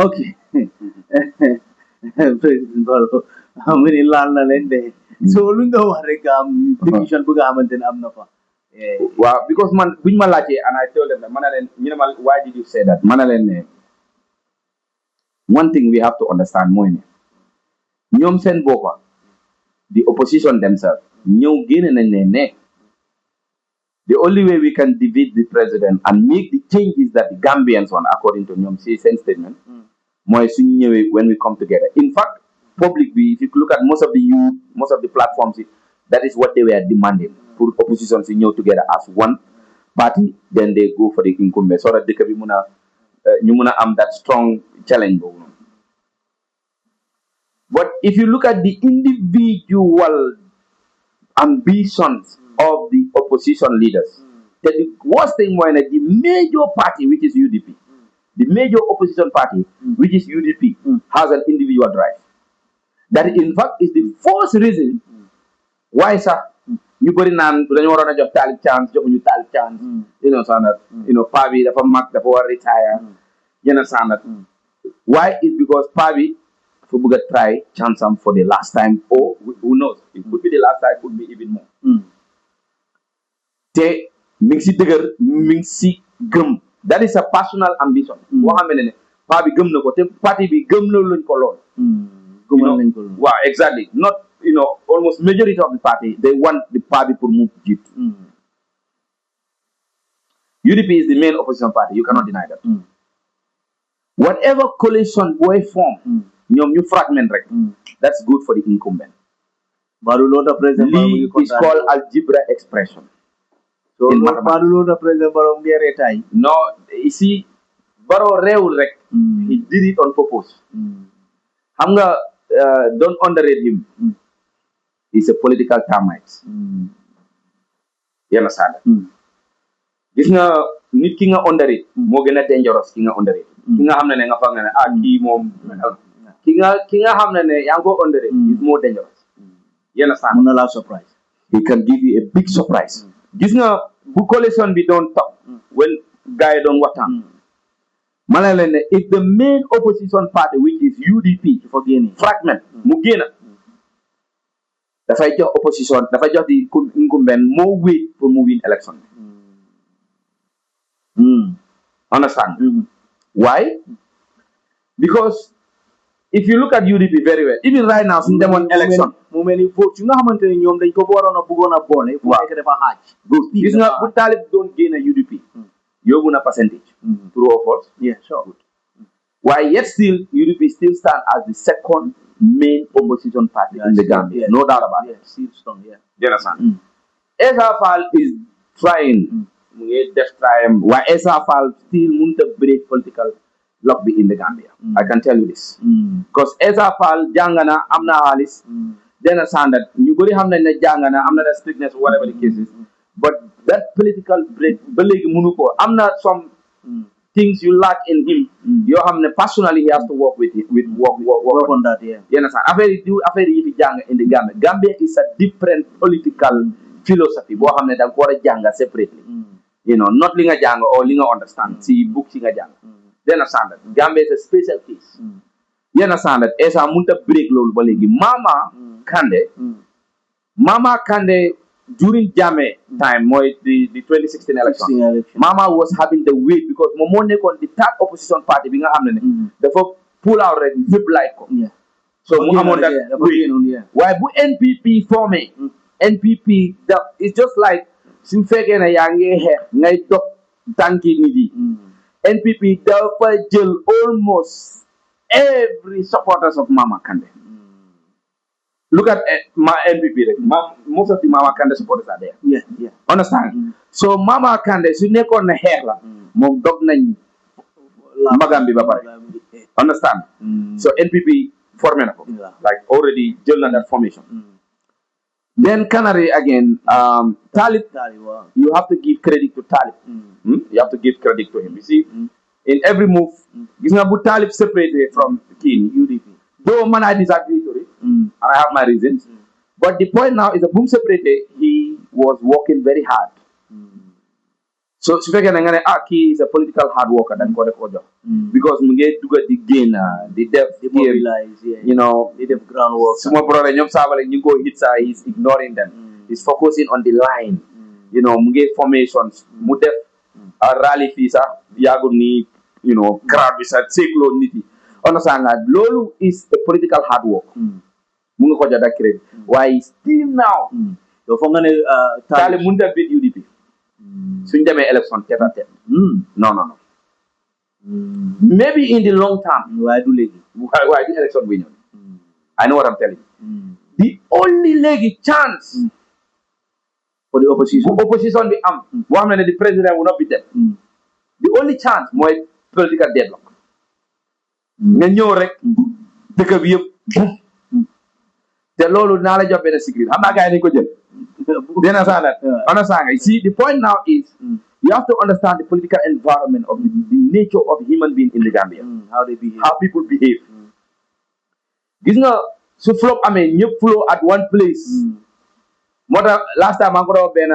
ok président Barrow mu ne laal na leen de so lu nga wax rek division bu nga xamante ne am na fa waaw because man buñ ma laajtee and I told them that ma ne leen ñu ne ma why did you say that ma ne leen ne one thing we have to understand mooy ne ñoom seen boppa the opposition themselves ñëw génne nañ ne the only way we can defeat the president and make the changes that the Gambians want according to ñoom si seen statement mooy suñu ñëwee when we come together in fact public bi if you look at most of the youth most of the platforms that is what they were demanding pour opposition si ñëw together as one party then they go for the incumbent so that dëkk bi mun a ñu mun a am that strong challenge boobu noonu but if you look at the individual ambitions of the opposition leaders the worst thing mooy ne the major party which is UDP the major opposition party which is UDP has an individual drive that in fact is the first reason why sir ñu bëri naan dañu waroon a jox Talib chance joxuñu Talib chance you know sandat you know paa bi dafa mag dafa war a retire yenn sandat why is because paa bi dafa bëgg a try chance am for the last time or who knows it could be the last time could be even more te mi ngi si dëgër mi ngi si gëm that is a personal ambition boo xam ne paa bi gëm na ko te parti bi gëm na luñ ko lool gëmal nañ ko lool waaw exactly not you know almost majority of the party they want the party pour move jiit UDP is the main opposition party you cannot deny that whatever coalition boy form ñoom ñu fragment rek that's good for the incumbent baru lota president lii is called algebra expression so baru lota president Barrow ngere tay no ici Barrow réewul rek he did it on purpose xam nga don't underrate him he's a political termite yenn saada gis nga nit ki nga underrate moo gën a dangerous ki nga underrate ki nga xam ne nga foog ne kii moom ki nga xam ne yaa ngi ko underrate is more dangerous yenn saada mën na la surprise he can give you a big surprise gis nga bu coalition bi doon top when gars yi doon waxtaan ma ne leen ne if the main opposition party which is UDP dafa génne fragment mu génn dafay jox opposition dafay jox di incumbent more weight pour mu win election understand why because if you look at UDP very well even right now suñu demoon election mu mel ni vote yu nga xamante ne ñoom dañ ko waroon a bëggoon a boole fu nekk dafa xaaj gis nga bu Talib doon génn UDP yóbbu na percentage true or false yeah sure good why yet still UDP still stand as the second main opposition party in the Gambia no doubt about it still strong you understand Essa Faal is trying mu ngi def trying why Essa Faal still mënut a break political lock be in the Gambia I can tell you this because Essa Faal jàng na am na xaalis dena standard ñu bëri xam nañ ne jàng na am na the strictness whatever the case is but that political break ba léegi mënu ko am na some things you lack in him yoo xam ne personally he has to work with work on that yenn saa affaire yi fi jàng in the Gambia Gambia is a different political philosophy boo xam ne da nga ko war a jàng separately you know not li nga jàng or li nga understand si book si nga jàng yenn standard Gambia is a special case yenn standard esa munta break loolu ba léegi Mama Kandeh during Jammeh time mooy the 2016 election Mama was having the weight because moom moo nekkoon the third opposition party bi nga xam ne dafa pull out rek ñëpp like ko so mu amoon that weight waaye bu NPP formé NPP it's just like su fekkee ne yaa ngi xeex ngay dog tànki nit yi NPP dafa jël almost every supporters of Mama Kandeh look at my NPP most of the Mama Kandeh supporters are there understand so Mama Kandeh su nekkoon ne xeex la moom dog nañ magam bi ba pare understand so NPP formé na ko like already jël na that formation then Canary again Talib you have to give credit to Talib you have to give credit to him you see in every move gis nga bu Talib separated from UDP though man I disagree to it and I have my reasons but the point now is that boom separated he was working very hard so su fekkee ne nga ne kii is a political hard worker dañ ko def ko jox because mu ngi dugga di génn di def you know di def groundwork suma brother ñoom saabale ñu ngi ko hit sa he's ignoring them he's focusing on the line you know mu ngi formations mu def rally fii sax yàggul nii you know crowd bi sax séekloo nit yi understand nga loolu is a political hard work mu ngi ko jox ak crédit waaye still now yow foog nga ne Talib mënut a beat UDP suñ demee élection tête à tête non maybe in the long term waaye du léegi waaye di élection bi ñëw I know what I'm telling you the only léegi chance for the opposition bu opposition bi am boo xam ne the president will not be there the only chance mooy political deadlock nga ñëw rek dëkk bi yëpp te loolu naa la jox benn secret xam naa gars yi nañ ko jël dina saanat understand nga see the point now is you have to understand the political environment of the nature of human being in the Gambia how people behave gis nga su flop amee ñëpp flow at one place moo tax last time maa ngi ko doon benn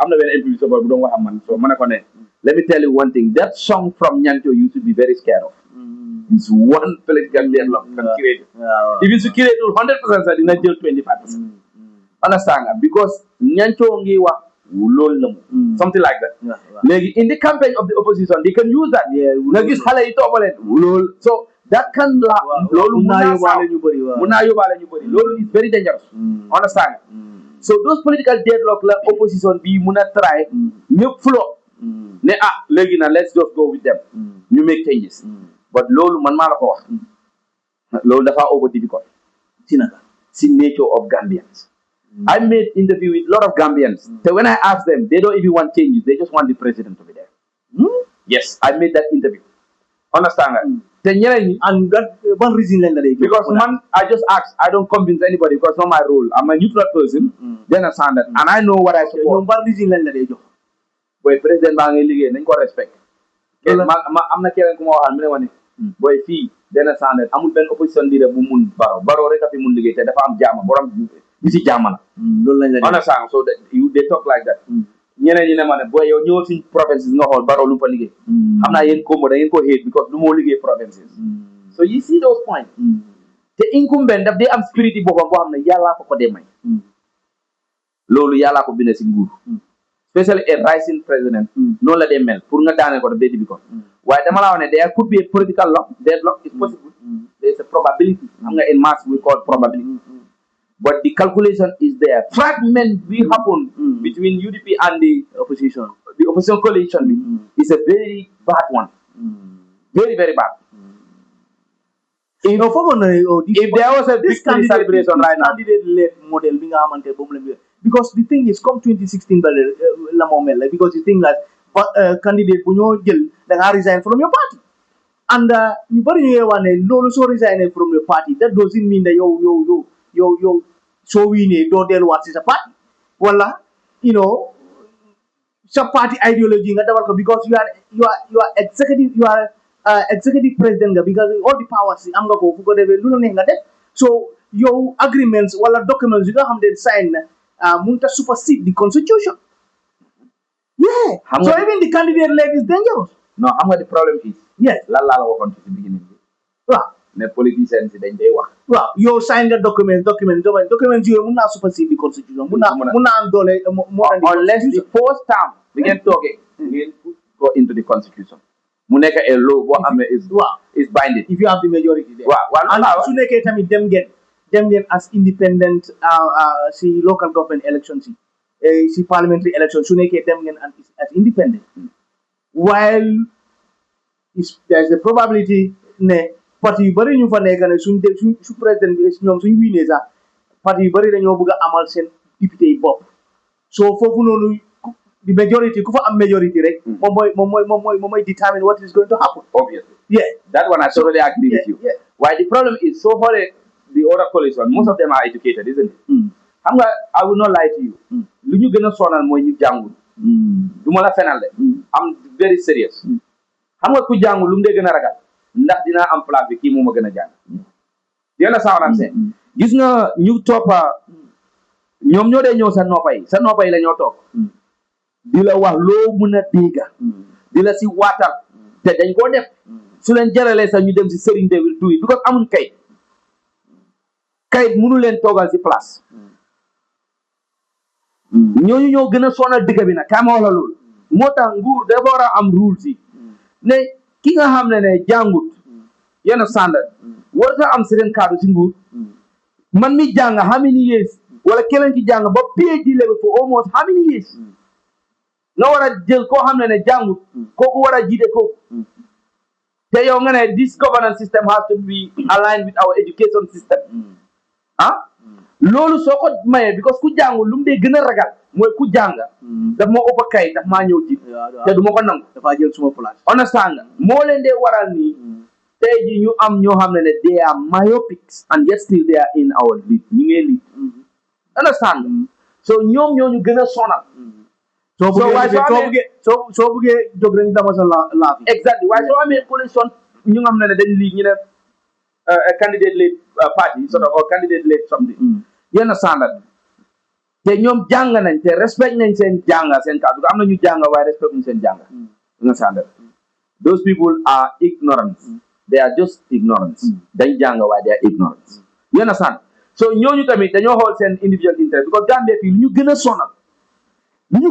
am na benn interview bu doon wax ak man so ma ne ko ne let me tell you one thing that song from Nyancho you should be very scared of. It's one political deadlock can create. If it's created 100%, sax dina jël 25%. Understand nga because Nyancho ngi wax loolu la mu something like that. Léegi in the campaign of the opposition they can use that. Nga gis xale yi toppaleen loolu so that can la loolu mun naa yóbbaale ñu bëri loolu is very dangerous. Understand nga so those political deadlock la opposition bi mun a try ñëpp flow ne léegi na let's just go with them ñu make changes but loolu man maa la ko wax loolu dafa over difficult si nature of Gambians. I made interview with a lot of Gambians. So when I ask them, they don't even want changes. They just want the president to be there. Yes, I made that interview. Understand that? And that one reason because man, I just ask. I don't convince anybody because it's not my role. I'm a neutral person. They understand that, and I know what I support. One reason Boy, president bangi lige, neng ko respect. I'm not caring kuma wahan mene wani. Boy, fee, they understand that. Amul ben opposition leader bu mun baro reka fi mun lige. Te dafa am jama, boram bisi jama la. Understand? So that they talk like that. Ñeneen ñi ne ma ne boy yow ñëwal suñ provinces nga xool baro lu fa liggéey xam naa yéen combo da ngeen ko hate because lu moo liggéey provinces so you see those points te incumbent daf day am spirit yi boppam boo xam ne yàllaa ko dee may loolu yàllaa ko bindee si nguur especially a rising president noonu la dee mel pour nga daane ko daf dee difficult waaye dama laa wax ne there could be a political deadlock is possible there is a probability xam nga in maths we call probability but the calculation is there. Fragment will happen between UDP and the opposition. The opposition coalition is a very bad one. Very, very bad. If there was a victory celebration right now. Candidate-led model, because the thing is, come 2016, because the thing that candidate, they resign from your party. And you also resign from your party. That doesn't mean that yo so we need do del what is a party wala some party ideology nga dawal ko because you are executive president nga because all the powers am nga ko fu ko defé lu la neex nga def so your agreements wala documents you nga xam den sign munta supersede the constitution so even the candidate leg is dangerous no xam nga the problem is la waxon ci beginning bi ne politicians dañ day wax yow sign the documents yooyu mun naa supersede the constitution mun naa am doole unless the first time we can talk ngeen go into the constitution mu nekk a law boo xam ne is binding if you have the majority there and su nekkee tamit dem ngeen as independent si local government elections si parliamentary elections su nekkee dem ngeen as independent while there's a probability ne parti yu bëri ñu fa nekk ne su président bi ñoom suñ wiinee sax parti yu bëri dañoo bëgg a amal seen député yi bopp so foofu noonu the majority ku fa am majority rek moom mooy determine what is going to happen obviously that one I totally agree with you why the problem is so far the other coalition most of them are educated isn't it xam nga I will not lie to you lu ñu gën a sonal mooy ñu jàngul du ma la fenal de am very serious xam nga ku jàngul lu mu dee gën a ragal ndax dinaa am place bi kii moom a gën a jàng yéen a saxoon see gis nga ñu toppa ñoom ñoo dee ñëw sa noppa yi la ñoo toog di la wax loo mën a dégga di la si waatal te dañ koo def su leen jaralee sax ñu dem si sëriñ de will do it because amuñ kayit mënu leen toogal si place ñooñu ñoo gën a sonal dëkk bi nag kaa ma wax la loolu moo tax nguur dafa war a am rules yi ne ki nga xam ne jàngut yenn standard war ta am seen kaddu si nguur man mi jàng how many years wala keneen ki jàng ba PhD level for almost how many years nga war a jël koo xam ne jàngut kooku war a jiite kooku te yow nga ne this governance system has to be aligned with our education system loolu soo ko mayee because ku jàngul lu mu dee gën a ragal mooy ku jàng daf moo ëpp kay daf maa ñëw jiit te du ma ko nangu dafa jël suma place understand nga moo leen dee waral nii tey ji ñu am ñoo xam ne they are myopics and yet still they are in our lead ñu ngee lead understand nga so ñoom ñoo ñu gën a sonal soo buggee jóg rek dama sa laaf exactly waaye soo amee coalition ñu nga xam ne dañ lii ñu ne a candidate led party sort of or candidate led something you understand that te ñoom jàng nañ te respect nañ seen jàng seen kàddu am na ñu jàng waaye respect ñu seen jàng nga sànda those people are ignorant they are just ignorant dañ jàng waaye they are ignorant you understand so ñooñu tamit dañoo xool seen individual interest because Gambia fii lu ñu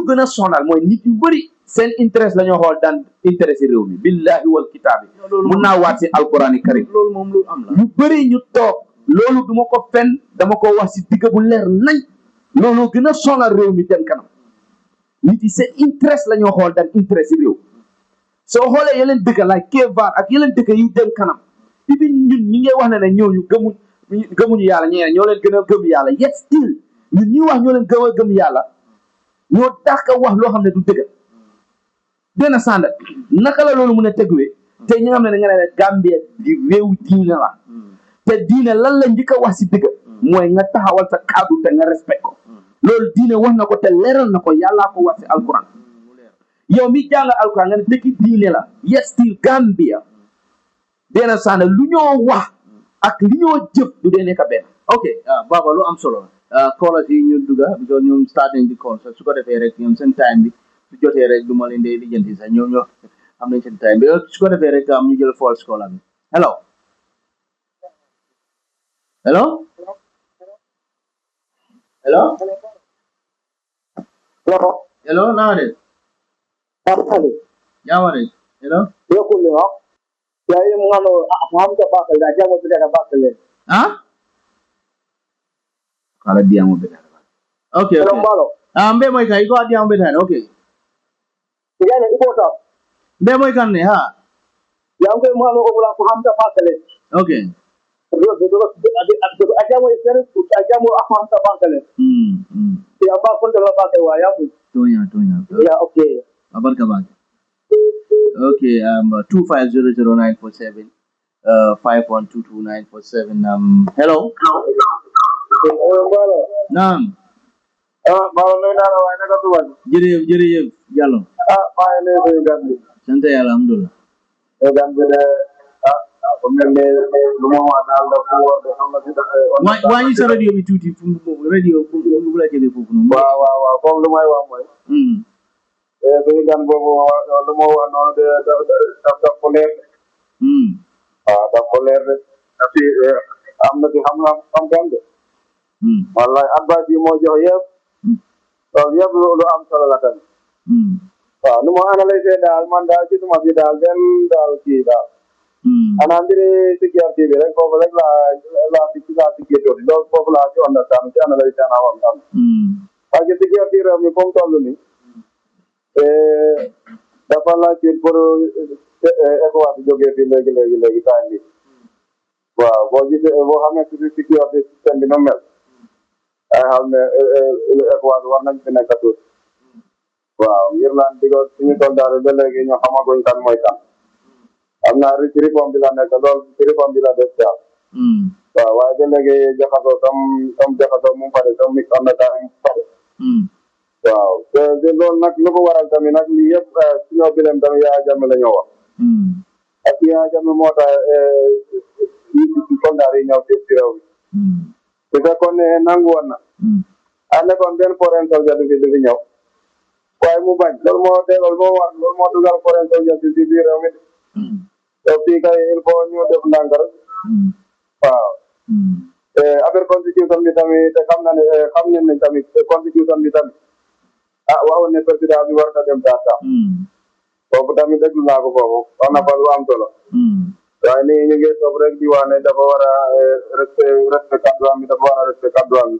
gën a sonal mooy nit yu bëri seen interest la ñoo xool daan intéressé réew mi billahi wal kitaabi mun naa waat si alqurani karim loolu moom lu am la ñu bëri ñu toog loolu duma ko fen dama ko wax si digg bu leer nañ loolu gën a sonal réew mi dem kanam nit yi seen interest la ñoo xool daan intéressé réew soo xoolee yeneen dëkk like Kévar ak yeneen dëkk yu dem kanam ibi ñun ñi ngay wax ne ñooñu gëmuñu yàlla ñeneen ñoo leen gën a gëm yàlla yet still ñun ñuy wax ñoo leen gën a gëm yàlla ñoo dàq wax loo xam ne du dëgg benn sànda naka la loolu mun a teguwee te ñi nga xam ne nga ne Gambia di réew diine la te diine lan la njëkk a wax si dëgg mooy nga taxawal sa kàddu te nga respect ko loolu diine wax na ko te leeral na ko yàllaa ko wax si alquran yow mi jàng alquran nga ne dëkki diine la yet still Gambia benn sànda lu ñoo wax ak li ñoo jëf du dee nekk benn ok Baba lu am solo callers yi ñu dugga because ñoom start nañ di call sax su ko defee rek ñoom seen time bi su jotee rek du ma leen dee lijjanti sax ñoom ñoo am nañ seen time bi su ko defee rek ñu jël false caller bi hello hello hello hello naa de jaama de hello ah kala diamo be okay mbe moy kay ko diamo be tan okay mbe moy kan ne ha okay tonya abarka ba okay 2500947 5122947 hello naam jërëjëf Diallo sant yàlla alhamdulillah wàññi sa radio bi tuuti radio bu la jege foofu noonu waaw comme lu may wax mooy suñu gan boobu lu ma wax noonu daf ko leer waaw daf ko leer rek parce que am na ci xam gan de wallahi advice yi moo jox yëpp loolu yëpp lu am solo la tamit waaw nu ma analyser daal man daal ci suma bi daal benn daal kii daal xanaa mbiri sécurité bi rek foofu rek laa sécurité loolu foofu laa ci understand ci analyser naa wax am parce que sécurité réew mi comme toll ni dafa laaj pour ECOWAS jógee fi léegi time bi waaw boo gisee boo xamee sécurité système bi nu mel ay xam ne ECOWAS war nañ fi nekk tuuti waaw ngir laan digo suñu soldat ba léegi ñu xamaguñ kan mooy kan am naa réforme bi la nekk loolu réforme bi la def daal waaw waaye ba léegi jaxasoo tam jaxasoo mu pare tam mix am na taa mu pare waaw te loolu nag lu ko waral tamit nag lii yëpp suñoo bilem tamit Yaya Jammeh la ñoo wax ak Yaya Jammeh moo tax soldat yi ñëw ci réew mi su fekkoon ne nangu woon na nekkoon benn foreign soldier du fi ñëw waaye mu bañ loolu moo dugal foreign soldier ci biir réew mi te fii kay il faut ñu def ndànk rek waaw affaire constitution bi tamit te xam nañ ne tamit constitution bi tamit waxoon ne président bi war na dem Tata foofu tamit déglu naa ko foofu wax na fa lu am solo waaye nii ñu ngi toog rek di wax ne dafa war a respect kàdduwaam bi dafa war a respect kàdduwaam bi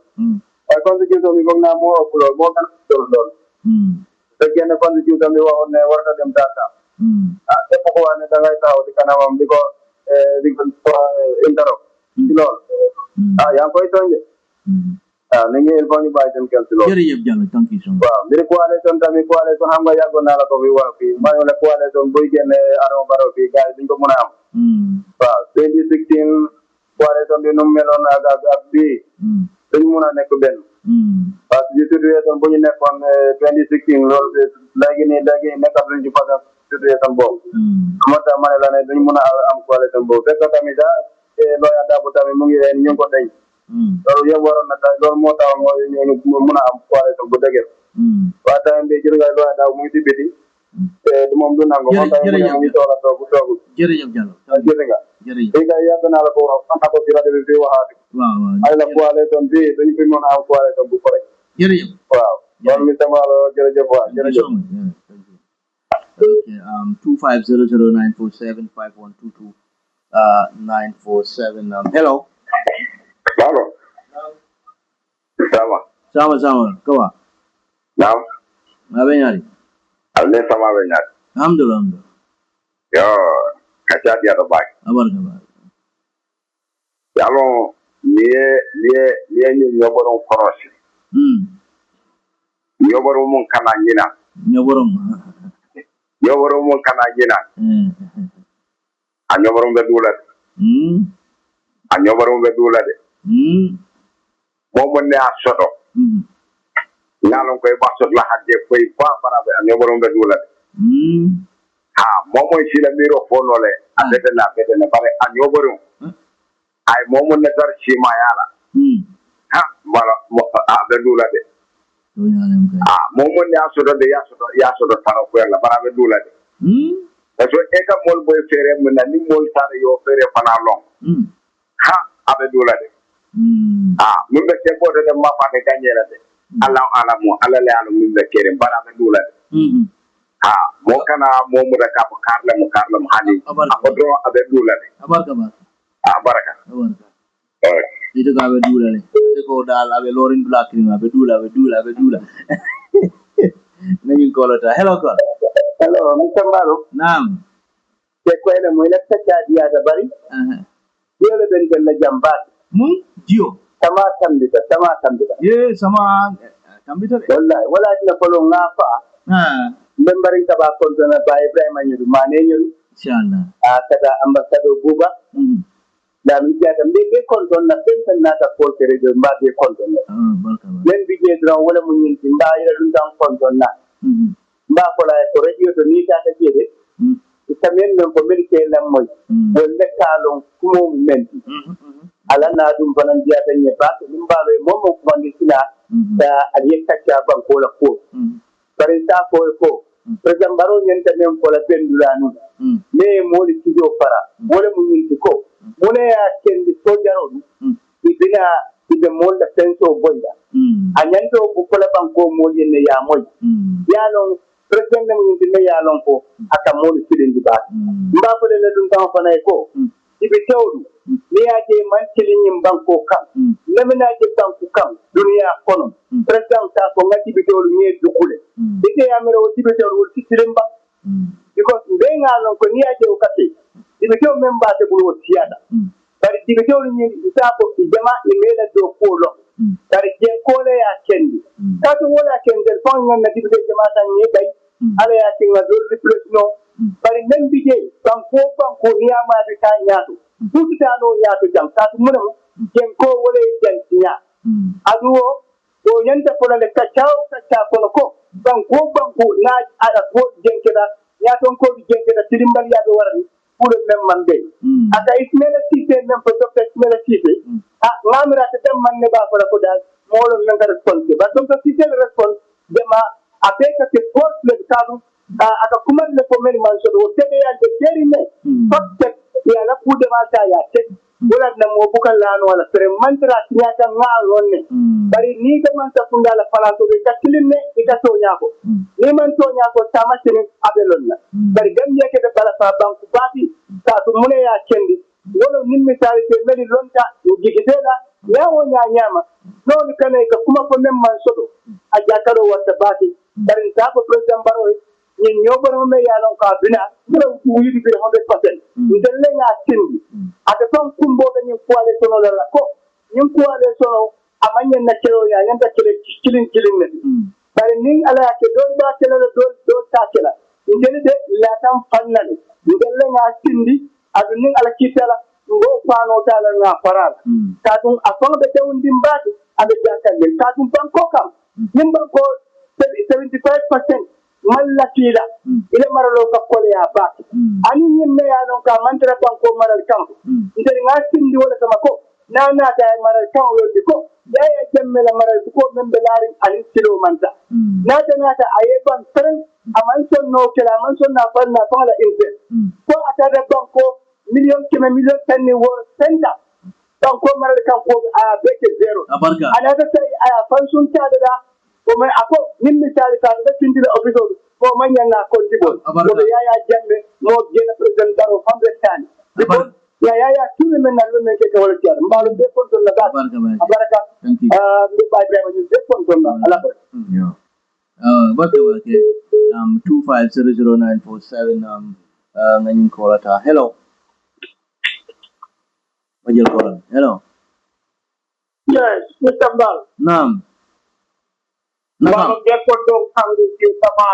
waaye constitution bi foog naa moo ëpp lool moo gën a solo lool fekkee ne constitution bi waxoon ne war na dem Tata képp ko wax ne da ngay taxaw di kanamam di ko interroge ci lool yaa ngi koy tooñ de nit ñi il faut ñu bàyyi seen xel ci loolu jërëjëf Diallo thank you so much waaw mbiri coalition tamit coalition xam nga yàggoon naa la ko fi wax fii maa ngi ne coalition buy génne Adama Barrow fii gars yi duñ ko mën a am waaw 2016 coalition bi nu mu meloon ak bii duñ mën a nekk benn parce que situation bu ñu nekkoon 2016 loolu léegi nekkatuñ ci façon situation boobu moo tax ma ne la ne duñ mën a am coalition boobu fekk tamit looya daabu tamit mu ngi ñu ngi ko denc loolu yëpp waroon na tax loolu moo tax ñu mun a am coalition bu dëgër waaye tamit bi jël nga loi daaw muy si biti te moom du nangu moom tamit mu ne mu ngi toog a toogu jërëjëf Diallo gis nga fii kay yàgg naa la ko wax xam naa ko si rajo bi fii waxaati ay la coalition bi dañu fi mën a am coalition bu correct jërëjëf waaw loolu mi sama la jërëjëf waaw jërëjëf Okay, 2500947512 947. Hello. Halo. Sama. Kawa. Naam. Abe nyari. Alne sama abe nyari. Alhamdulillah. Yo, kacha dia to bak. Abar. Yalo nie ni yoboron korosi. Yoboron mun kana nyina. Yoboron mun kana nyina. Anyoboron be dula. Anyoboron be dula de. Momo ne asodo. Ngalon koy basot la hadde koy fa para be anyoboron be dula de. Ha momo sila miro fonole adete na bare anyoboron. Ay momo ne tar shima yala. Ha wala be dula de. Momo ne asodo de yasodo taro ko yalla para be dula de. Parce que eka mol boy fere mun na ni mol tare yo fere fana long. Ha abe dula de. Mun be ke bodo de ma fa de ganyera de. Allah alamu alale alamu mun be kere para be dula de. Mo kana mo mu da ka karle mu hani. Abodro abe dula de. Baraka. Itu ka abe dula le. Itu ko dal abe lorin dula krim abe dula. Nani kolota. Hello call. Hello, Mr. Maro. Naam. Kwele mwele tacha dia da bari. Dia le ben la jambat. Dio. Sama tambita. Ye sama tambita. Wala ina polo ngafa. Membari taba kontona ba Ibrahim nyuru mane nyuru. Inshallah. Kada ambassador Buba. Da mi ja da be kontona pensen na ta ko tere de mbabe kontona. Barka. Len bi je dran wala mun yin timba ira dun tan kontona. Mba ko la ko radio to ni ta ta jede itamen non ko melke lam moy wonde kalon kumo men ala na dum banan dia tan ne ba mba lo mo ko bandi sila da aliye takka ban ko la ko bare ta ko president baro nyen tan men ko la pendulanu me mo li tijo para wala mo nyin ko mo ne ya kendi to jaro ibina ibe mo la senso boyda anyanto bu ko la ban ko mo yene ya moy ya non president mo ngi ya lon ko aka mo ni kidin di ba mba ko le dum tan fana ko ibe tawdu ni ya je man kilin yin banko kam ne mina je banko kam duniya kono president ta ko ngati be tawdu ni dukule ite ya mero ti be tawdu ti kilin ba because be ngalon ko ni ya je o kate ibe taw memba te bulo tiada bari ti be tawdu ni ta ko jama imela do ko lo bari je ko le ya kendi ta to wala kendi fon ngana ti be jama tan ni bay ala ya tinga do replace no bari men bije banko ni ama de ta nyaatu tuti ta no nyaatu jam ta munam jen ko wala jen nya aduwo o nyanta ko le ka kono ko banko na ada ko jen keda nyaaton ko jen keda tilimbal ya do warani pour même man be aka ismela cité même ko docteur ismela cité ngamira te dem man ne ba ko dal molo men ga response ba donc cité le response dema apeka ke post le kadu aka kuma le ko men man so do tebe ya de keri me fakte ya la ku de ma ta ya te wala na mo bukan la no wala sere mantra ya ta ngalo ne bari ni ga man ta kunda la fala to be takilin ne ita to nyako ni man to nyako sama sene abelon na bari gam ye ke de bala fa banku bati ta to mune ya kendi wala nim misali te meli lonta jigitela ya wonya nyama no ni kana ka kuma ko men man so do a jakaro wata bati bari ta ko president baro ni nyobaro me ya lon ka bina dara ku yidi bi 100% ndelle nga tindi aka ton kumbo be ni kuale sono la ko ni kuale sono amanya na kero ya yanda kilin ne bari ni ala ke do ba kela do ta kela ndelle de la tam fannale ndelle nga tindi adu ni ala kitala ngo fano tala nga faral ta dum afon be tawndi mbati abe jakalle ta dum banko kam nimbanko 75% malla kila ile maralo ka kole ya baki ani nyimme ya non ka mantra banko maral kam ndere nga tindi wala sama ko na ta mara kan wani ko ya ya jemme la mara ko men belari ali kilo manta na ta ayeban tren aman son no kala man son na fala inte ko ata da banko million tanni wo senda donc ko mara kan ko a beke zero ana da sai a fansun ta da ko mai ako nin misali ka da tindira office ko manya na ko tibo ko ya jemme mo gena president daro 100 tan ya tumi men na lumen ke wala tiar mbalu be ko don na baraka mi bay be ñu be ko don na ala yo barka 2500947 ngani ko ta hello majel ko hello yes Mr. Mbal naam Mbal be ko don hangu ci sama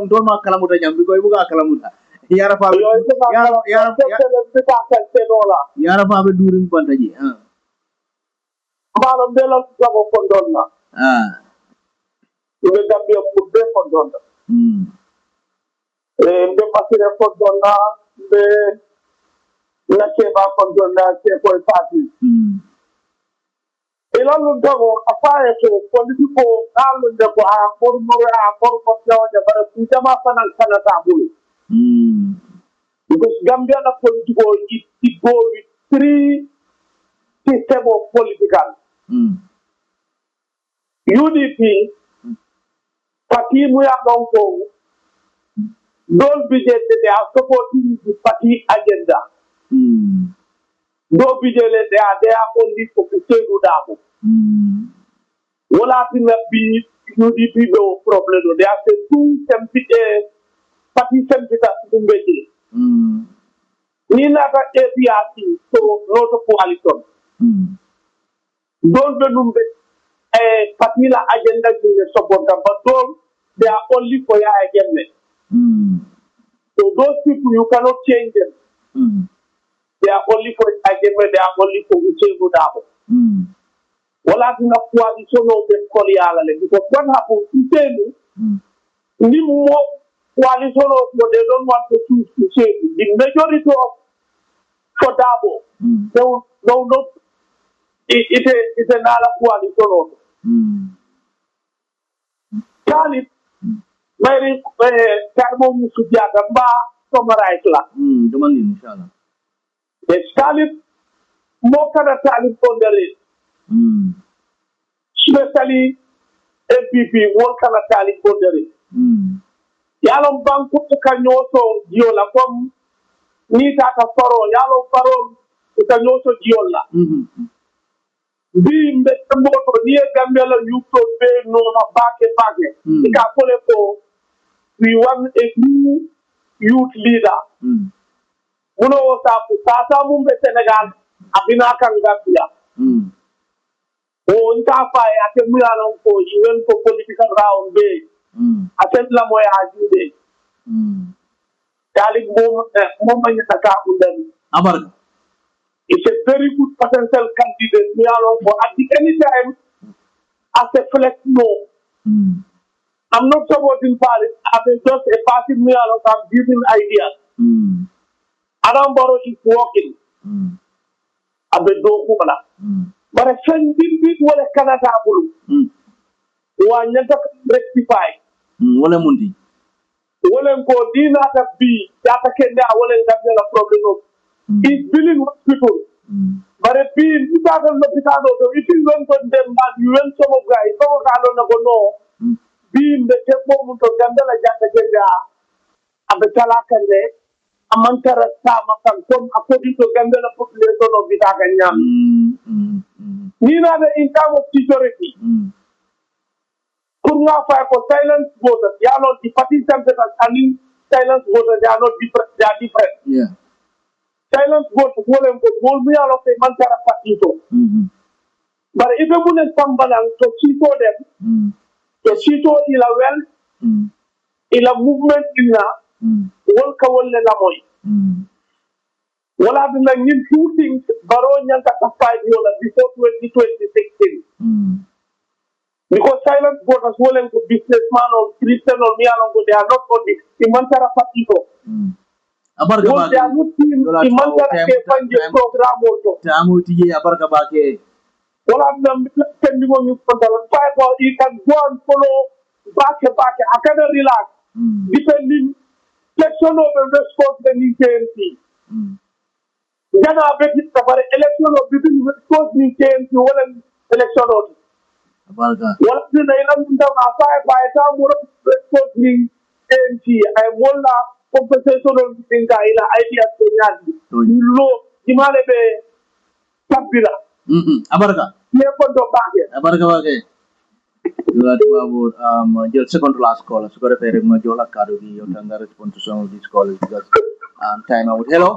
ndo ma kalamuta nyambi ko ibuga kalamuta yara fa be durin bantaji Mbalo mbelo ko kondonna ibe gambia ko be kondonna mbe pasire kondonna mbe la keba kondonna ke ko parti ila lu dogo afaye ko politiko nalu de ko a for ko de bara ku jama fanan kana tabulu because gambia na politiko it go with three system of political UDP party mu ya don ko don't budget they are supporting the party agenda no budget they are only focusing on that wala tin be UDP no problem they are the two party sempita dumbeji ni na ka APRC so not coalition don't be numbe party la agenda in support them but those they are only for your agenda so those people you cannot change them they are only for agenda they are only for change that wala dina coalition no be kolyala le because what happens today ni mo coalition of they don't want to choose to change the majority of for Dabo no it's another coalition of Talib Mary Carmo Musubiaga ba summarize la demanding inshallah Talib more kind of Talib on the list especially MPP more kind of Talib on the list yalom banku ka nyoso diola comme ni tata faro yalo faro ka nyoso diola bi mbete moto ni gambela yuko be no na bake ika kole ko we want a new youth leader muno sapu tata mumbe Senegal abina kan gambia o nta fa ya ke muyalo ko even ko political round be aten la moy ajude Talib mom manya taka undan abarga it's a very good potential candidate muyalo ko at any time as a flex no I'm not supporting Paris I'm just a passive muyalo I'm giving ideas Adam Barrow is working abe do kumala but sending bit wala Canada bulu wa nyanta rectify wala mundi wala ko dina ta bi data kenda wala ngam la problem of is billing hospital but bi data no pitado so if you don't put them back you will some of guys so ka do na ko no bi mbe te mo mun to ganda la jata kenda abe tala kande amantara sama kan kom according to ganda la population of bitaka nyam ni na the income of security Kurna fa ko silent voters ya no the party temperatures and silent voters they are not different they are different silent voters wolen ko bol mi ala fe man tara party to but if you put sambalang to sito them to sito ila well ila movement ina wol ka wolle la moy wala dina ñin two things baro ñanta ka fight yola before 2016 because silent voters wolen ko businessman or Christian or me along they are not only the mantara party to abarka wol bake ya mutim yola i mandara ke fanje programme o to tamu tije abarka bake wala na kendi mo mi pandala five for you can go and follow back I can relax depending section of the response the KMC jana beti tabare election of between response ni KMC wala election of abarka wala na ina munda na five by ta mo response ni KMC ay wala compensation of tinga ila idea to nyadi lo dimale be tabila abarka ne ko do baake abarka bake yola tubabu jël second to last call su ko defee rek ma jox la kàddu gi yow tam nga respond to some of these calls because time out hello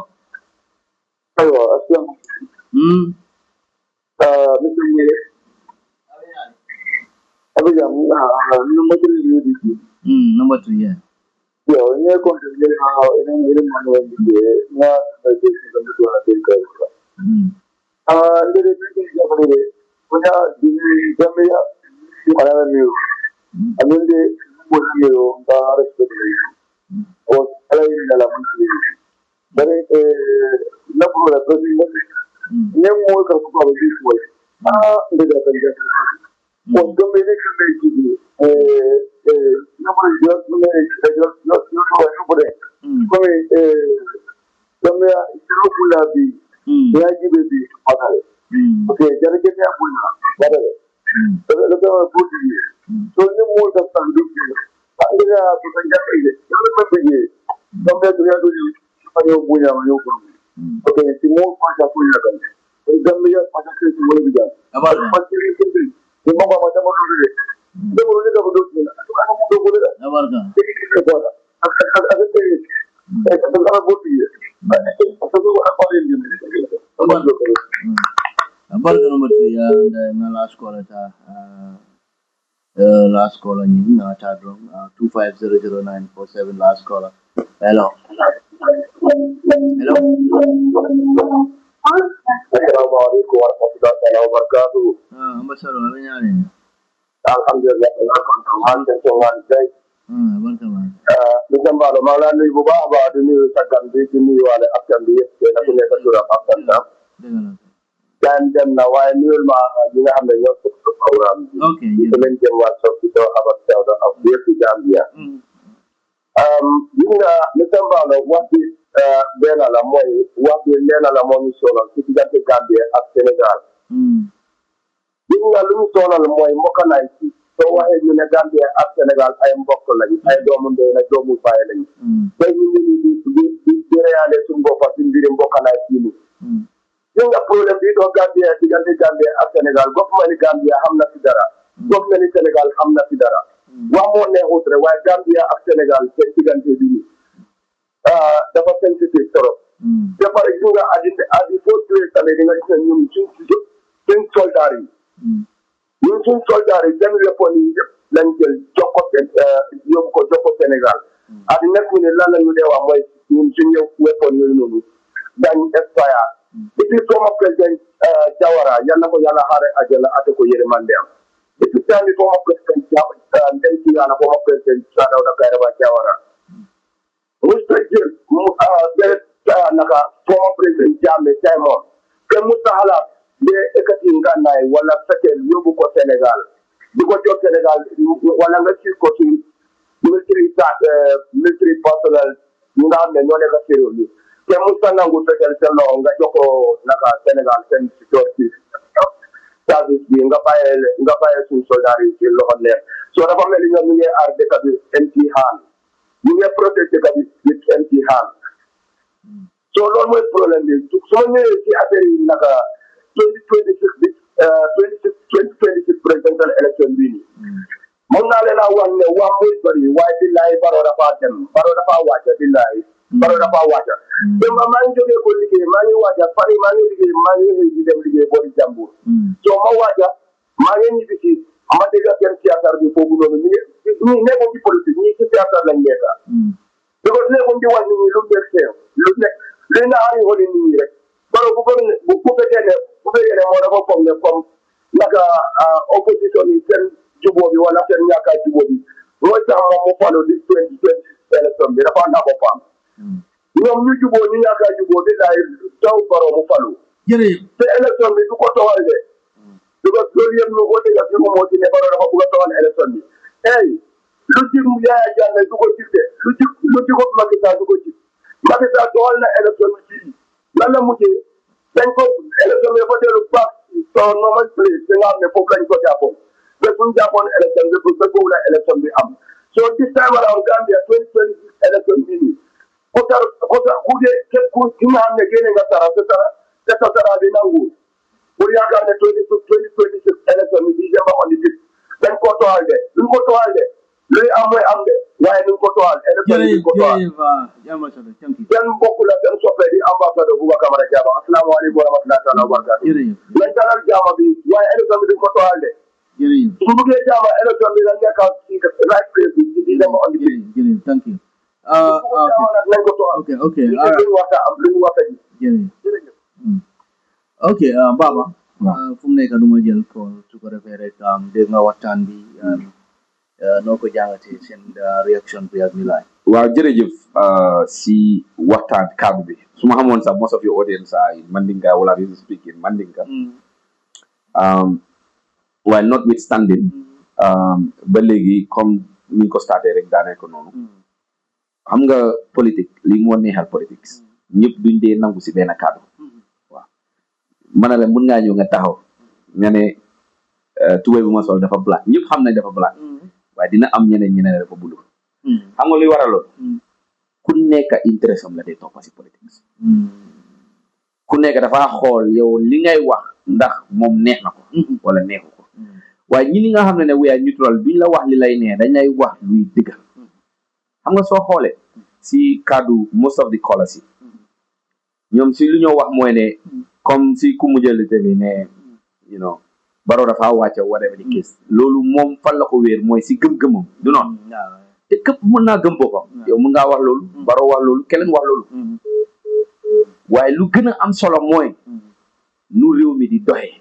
aywa asalaam monsieur Ndiaye Abidjan number 3 UDC number 3 yeah yo ne ko ne ene man wandi na de ko do na de ko ndede bi jabale kunya dini jamia ala ni amende mo yo ba respect o ala ni la mun bare na ko la president ne mo ka ko ba di ko ndede ka ja ko gombe ne ka be ki na mo yo ne yo ko ko de ko gombe yo kula bi ya ji be bi akale okay jare ke ya kula bare le ko ko di so ne mo ka sa du ki anda ko kan ja ke yo le be bi gombe du ya du ni ma yo bunya ma yo ko okay si mo ko ja ko ya kan gombe ya pa ke si mo bi ja abarka pa ki ni mo ba ma ta mo du de mo ni ka do ni ana mo do ko de abarka abarka number 3 ya na last call ta last caller ni na chat room 25000947 last caller hello Assalamualaikum warahmatullahi wabarakatuh. ambassador abanyane Alhamdulillah, alhamdulillah, alhamdulillah. abarka ba Bisan ba da mala ne bu ba ba da ni sakan bi ni wala akan bi ke na kuma ka tura akan da. Dan na wa ni ma ni na hamle yo ko program. okay Ni men je wa so ko abat da of the Gambia. Yinga bisan ba da wa bi bena la moy wa bi lena la mo ni so la ci digante Gambia ak Senegal. Yinga lu ñu sonal moy mbokk na ci so waxe ñu ne Gambia ak Senegal ay mbokk lañ ay doomu ndey la doomu baay lañ tay ñu di réalé suñu bopp ci mbiri mbokk na ci ni ñu nga problème bi do Gambia digante Gambia ak Senegal gopp ma ni Gambia xam na ci dara gopp ma ni Senegal xam na ci dara wa mo neexut rek waaye Gambia ak Senegal seen digante bi ni dafa sensitive trop te pare ñu nga adi fo tué tamé di nga gis ñun suñ soldat yi ñun suñ soldat yi seen weapon yi yëpp lañ jël jox ko yóbbu ko jox ko Sénégal ak nekk ne lan la ñu dee wax mooy ñun suñu weapon yooyu noonu dañ expire depuis former président Jawara yal na ko yàlla xaare àjjana ate ko yërmande am depuis temps bi former président dem ci yàlla former président Dawda Kairaba Jawara musta jël naka former président Jammeh Jammeh te musta xalaat de ekati ngànnaay wala fekkee yóbbu ko Sénégal di ko jox Sénégal wala nga gis ko ci military personnel ñi nga xam ne ñoo nekk ci réew mi te musta nangu fekkee seen loxo nga jox ko naka Sénégal seen sécurité service bi nga bàyyee suñu soldat yi ci loxo leer soo dafa mel ni ñoom ñu ngi aar dëkk bi empty hand ñu ngi protéger dëkk bi with empty hand soo loolu mooy problème bi su ma ñëwee ci affaire yi naka 2026 presidential election bii nii mën naa leen a wax ne waa muy bëri waaye billahi Barrow dafa dem Barrow dafa wàcca billahi Barrow dafa wàcca te maa ngi jógee ko liggéey maa ngi wàcca fan yi maa ngi liggéey maa ngi xëy di dem liggéey boori jàmbur soo ma wàcca maa ngi ñibbi ci ma dégg seen théâtre bi foofu noonu ñu nekkoon ci politique ñi ci théâtre lañ nekka because nekkoon di wax nit ñi lu nekk seen lu nekk li na ari xooli nit ñi rek Barrow bu fekkee ne moo dafa foog ne comme naka opposition yi seen jubóo bi wala seen ñàkk a jubóo bi mooy tax moom mu falu di 2020 élection bi dafa ànd ak boppam ñoom ñu juboo ñu ñàkk a juboo di daay taw baro mu falu jërëjëf te élection bi du ko towal de du ko loolu yëpp lu ko dégg fi mu moo ci ne baro dafa bëgg a towal élection bi hey lu jig Yaya Jammeh du ko jig de lu jigo Macky Sall du ko jig Macky Sall towal na élection bi fii lan la mujjee dañ ko élection bi dafa dellu back to normal place bi nga xam ne foofu lañ ko jàppoon te suñ jàppoon élection bi ba boobu la élection bi am so this time around Gambia 2026 élection bi nii ku dee képp ki nga xam ne génne nga sara te sa sara bi nangu pour yaakaar ne 2026 élection bi di jëmba on the six dañ ko toxal de duñ ko toxal de luy am mooy am de waaye duñ ko toxal élection bi duñ ko toxal seen mbokk la seen soppe di ambassadeur Bouba Camara Diaba asalaamaaleykum wa rahmatullahi taala wa barakatuh lañ dalal jaama bi waaye élection bi duñ ko toxal de su bëggee jaama élection bi dañ nekk ci right place bi di jëmba on the six thank you okay Baba fu mu nekk du ma jël ko su ko defee rek dégg nga waxtaan bi noo ko jàngatee seen réaction bi ak mi laay waaw jërëjëf si waxtaan kàddu bi su ma xamoon sax most of your audience are in Mandinka wala you speak in Mandinka while notwithstanding ba léegi comme ni ko starté rek daanee ko noonu xam nga politique li moo neexal politique ñëpp duñ dee nangu si benn kàddu waaw mën na la mun ngaa ñëw nga taxaw nga ne tubéy bu ma sol dafa black ñëpp xam nañ dafa black waaye dina am ñeneen dafa bulu xam nga luy waral loolu ku nekk intérêt am la day toppa si politique ku nekk dafa xool yow li ngay wax ndax moom neex na ko wala neexu ko waaye ñi nga xam ne we are neutral duñ la wax li lay neex dañ lay wax luy dëgg xam nga soo xoolee si kaddu most of the callers yi ñoom si lu ñoo wax mooy ne comme si ku mujjalité bi ne you know Barrow dafa wàcce whatever the case loolu moom fan la ko wéer mooy si gëm-gëmam du noonu te képp mën naa gëm boppam yow mën ngaa wax loolu Barrow wax loolu keneen wax loolu waaye lu gën a am solo mooy nu réew mi di doxee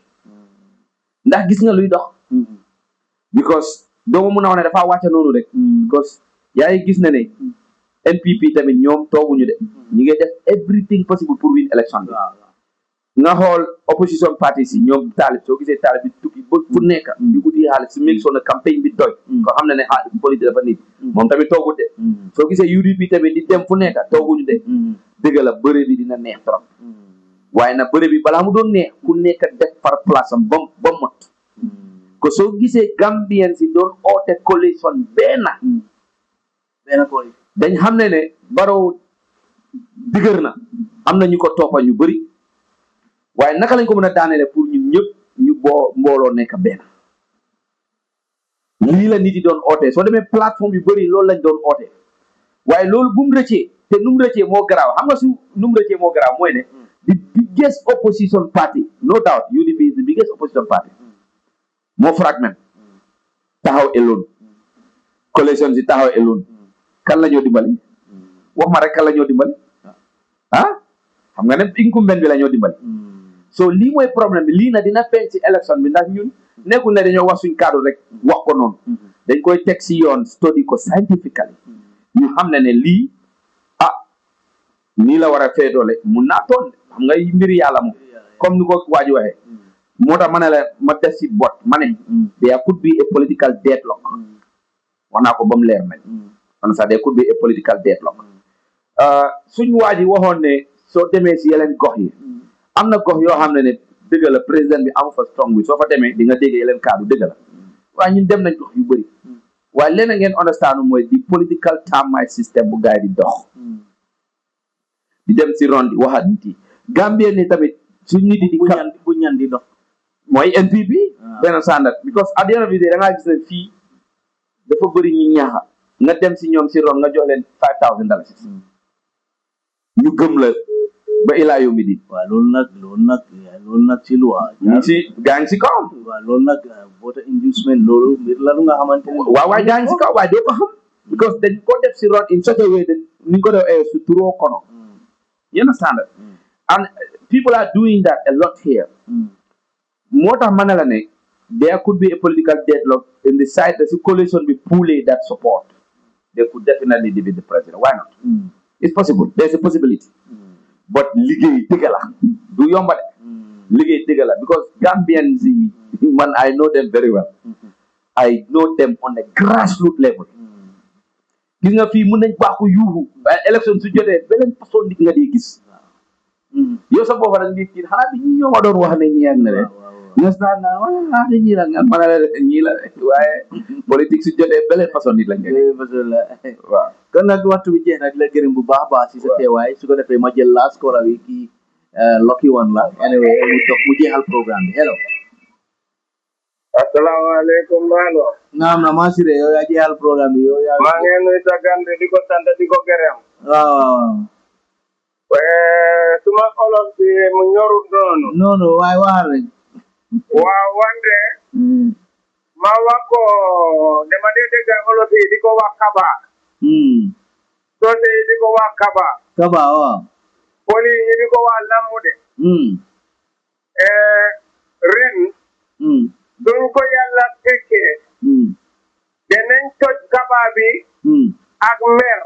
ndax gis nga luy dox because doo ma mën a wax ne dafa wàcce noonu rek because yaa ngi gis na ne NPP tamit ñoom tooguñu de ñu ngi def everything possible pour win election bi nga xool opposition parties yi ñoom taalib soo gisee taalib bi tukki ba fu nekk di uti xaalis si make sure na campagne bi doy ko xam ne ne politique dafa nit moom tamit toogut de soo gisee UDP tamit di dem fu nekk tooguñu de dëgg la bëre bi dina neex trop waaye nag bëre bi balaa mu doon neex ku nekk def par place am ba mot ko soo gisee Gambien si doon oote coalition benn dañ xam ne Barrow digër na am na ñu ko toppa ñu bëri waaye naka lañ ko mën a daaneele pour ñun ñëpp ñu mbooloo nekk benn lii la nit yi doon oote soo demee plateforme yu bëri loolu lañ doon oote waaye loolu bu mu rëccee te nu mu rëccee moo garaaw xam nga su nu mu rëccee moo garaaw mooy ne the biggest opposition party no doubt UDP is the biggest opposition party moo fragment taxaw alone coalition si taxaw alone kan la ñoo dimbali wax ma rek kan la ñoo dimbali xam nga ne incumbent bi la ñoo dimbali so lii mooy problème bi lii na dina feeñ ci élection bi ndax ñun nekkul ne dañoo wax suñ cadre rek wax ko noonu dañ koy teg si yoon study ko scientifically ñu xam ne lii nii la war a feedoole mun naa toon xam nga mbiri yàlla moom comme ni ko waa ji waxee moo tax ma ne la ma def si bot ma ne there could be a political deadlock wax naa ko ba mu leer nañ man sax there could be a political deadlock suñ waa ji waxoon ne soo demee si yeneen gox yi am na gox yoo xam ne dëgg la président bi amu fa strong bi soo fa demee di nga dégg yeneen kaddu dëgg la waaye ñun dem nañ gox yu bëri waaye leneen ngeen understand mooy di political termite system bu gaay di dox di dem si ron di waxaat nit yi Gambie ni tamit suñ nit yi di bu ñan di dox mooy NPP benn standard because at the end of the day da ngaa gis ne fii dafa bëri ñi ñaaxa nga dem si ñoom si ron nga jox leen $5,000 ñu gëm la ba ilaa yow mi di waaw loolu nag ci loi si gaa ngi si kaw waaw loolu nag voter inducement loolu mbir la lu nga xamante ne waaw waaye gaa ngi si kaw waaye doo ko xam because dañ ko def si ron in such a way that ni ko def su turoo kono you understand and people are doing that a lot here moo tax ma ne la ne there could be a political deadlock in the side that the coalition be pulling that support they could definitely defeat the president why not it's possible there's a possibility but liggéey dëgg la du yomba de liggéey dëgg la because Gambians yi man I know them very well I know them on a grassroots level gis nga fii mun nañ baaxu yuuxu élection su jotee beneen façon nit nga dee gis yow sa booba nag nit ki xanaa bi ñi ñoo ma doon wax ne nii ak ne de ñes naa waa ñii la nga mën a la ñii la waaye politique su jotee beneen façon nit lañ façon la waaw kon nag waxtu bi jeex nag la gërëm bu baax baax si sa teewaay su ko defee ma jël last caller bi kii lucky one la anyway mu jeexal programme bi hello asalaamaaleykum Malo. naam na maa sire yow yaa jeexal programme bi yow yaa maa ngi nuyu sa gande di ko sant di ko gërëm. waaw suma olof bi mu ñorut noonu. non waaye waxal rek waaw wante. ma wax ko dama dee dégg olof yi di ko wax kaba. soose yi di ko wax kaba. kaba waaw poli yi di ko wax lamude. ren. duñ ko yàlla fekkee. danañ toj kaba bi. ak mer.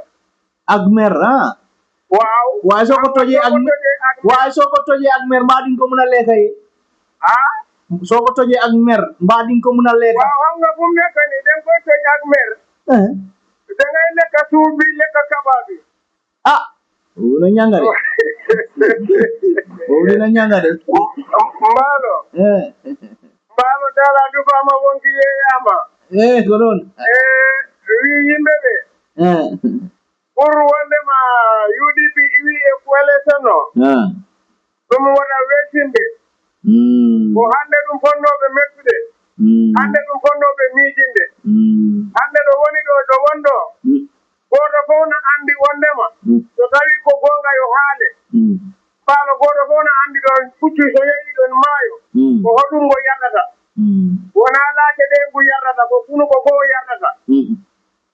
ak mer ah. waaw. waaye soo ko tojee ak mer mbaa di nga ko mën a lekk yi. ah. soo ko tojee ak mer mbaa di nga ko mën a lekk. waaw xam nga fu mu nekk nii da nga koy toj ak mer. da ngay lekk suuf bi lekk kaba bi. ah. boobu na ñanga de. boobu dina ñanga de. Mbaalo. Mbaalo dala du ko ama wonki ye ama. ko noon. wi yimɓe ɓe. pour wondema UDP iwi e coalition o. ɗum waɗa weesimɓe. ko hannde ɗum fonnoɓe mettude. hannde ɗum fonnoɓe miijinde. hannde ɗo woni ɗo wonɗo. goto fof no andi wondema so tawi ko gonga yo haale mbaalo goto fof no andi ɗon puccu so yeeyi ɗon maayo ko hoɗum ngo yardata wona laake ɗe ngu yardata ko funu ko goo yardata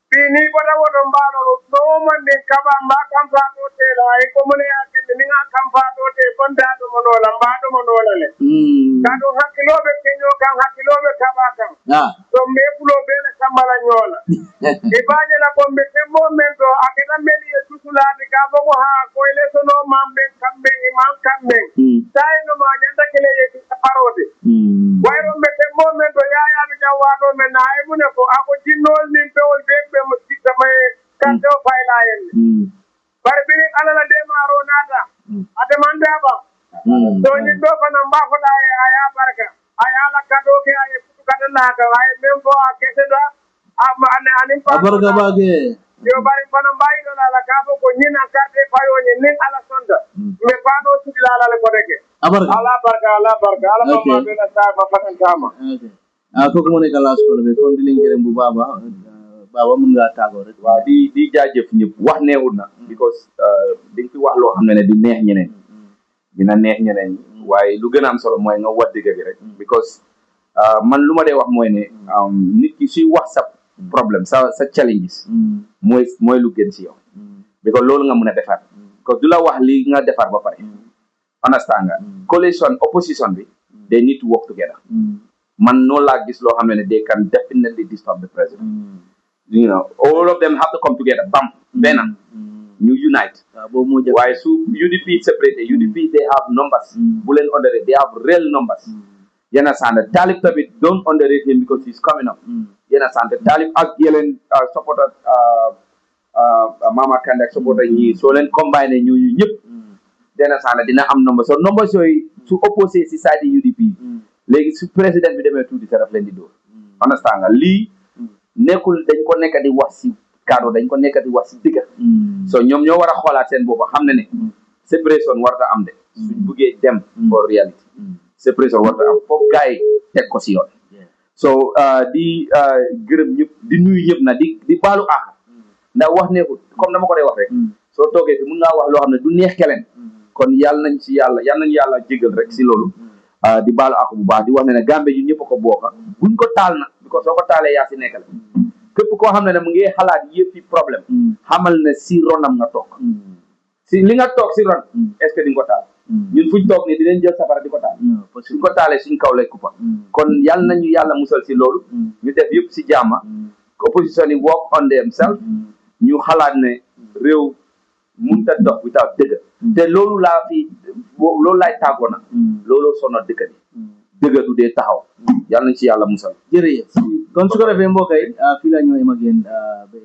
fi ni bota woto mbaalo ɗoman ndin kaɓa mba kam fa ɗo teela hay commune yakende ndinga kam fa ɗo te kondaɗomo noola mbaɗomo noola le ka ɗum hakkiloɓe keño kam hakkiloɓe kaɓa kam so mbeɓulo ɓeele sambala ñoola e bañela komɓe temmo men ɗo aketa mbeɗi e susulaade ka fogo ha koyle sono mamɓen kamɓen imam kamɓen sayinoma ñandakele yeti parode wayro ɓe temmo men ɗo yayaɓe jawwaɗo men na hay mune ko ako jinnol nin pewol ɓeɓe mo sikkamaye kante o fayla henne bare ɓiri alala demaro naata ademandaɓam so ñin ɗo fana mbafoɗa e aya barka aya lakka ɗo ke aye futukatallaka ay même fo a keseɗa anin barka bake yo bari fana mbayiɗola ala ka fo ko ñin a carte fayoñe nin ala sonda mais paɗo sudila alale kodeke ala barka ala mamma ɓena sama fatantama kooku moo nekk last call bi kon di leen gërëm bu baba mun ngaa tàggoo rek waaw di jaajëf ñëpp wax neexul na because di nga fi wax loo xam ne du neex ñeneen dina neex ñeneen ñi waaye lu gën a am solo mooy nga wax dëgg bi rek because man lu ma dee wax mooy ne nit ki suy wax sa problème sa challenges mooy lu gën si yow because loolu nga mun a defar because du la wax li nga defar ba pare understand nga coalition opposition bi they need to work together man noonu laa gis loo xam ne they can definitely disturb the president you know all of them have to come together bam benn ñu unite waaye su UDP separate UDP they have numbers bu leen underrate they have real numbers yéen a sant Talib tamit don't underrate him because he's coming up yéen a sant Talib ak yeneen supporter Mama Kandeh supporter ñi soo leen combine ñu ñëpp yéen a sant dina am numbers so numbers yooyu su opposé si side UDP léegi su président bi demee tuuti sa daf leen di dóor understand nga lii nekkul dañ ko nekk di wax si kaddu dañ ko nekk di wax si digga so ñoom ñoo war a xoolaat seen bopp xam ne séparation warta am de suñ buggee dem for reality séparation warta am foog gars yi teg ko si yoon so di gërëm ñëpp di nuyu ñëpp na di baalu àq ndax wax nekkul comme dama ko dee wax rek soo toogee fi mun ngaa wax loo xam ne du neex keleen kon yàlla nañ yàlla jégal rek si loolu di baalu àq bu baax di wax ne Gambie ñun ñëpp ko bokk buñ ko taal na because soo ko taalee yaa si nekk la képp koo xam ne mu ngi xalaat yëpp problème xamal ne si ronam nga toog si li nga toog si ron est-ce que di nga ko taal ñun fuñ toog nii dinañ jël safara di ko taal suñ ko taalee suñ kaw lay kuppa kon yàlla nañu yàlla musal si loolu ñu def yëpp si jàmma opposition yi work on themselves ñu xalaat ne réew mënut a dox without dëgg te loolu laa fi loolu laay tàggoo nag loolu sonal dëkk bi dëgg du dee taxaw yàlla nañ ci yàlla musal jërëjëf kon su ko defee mbokk yi fii la ñoo am ak yéen ba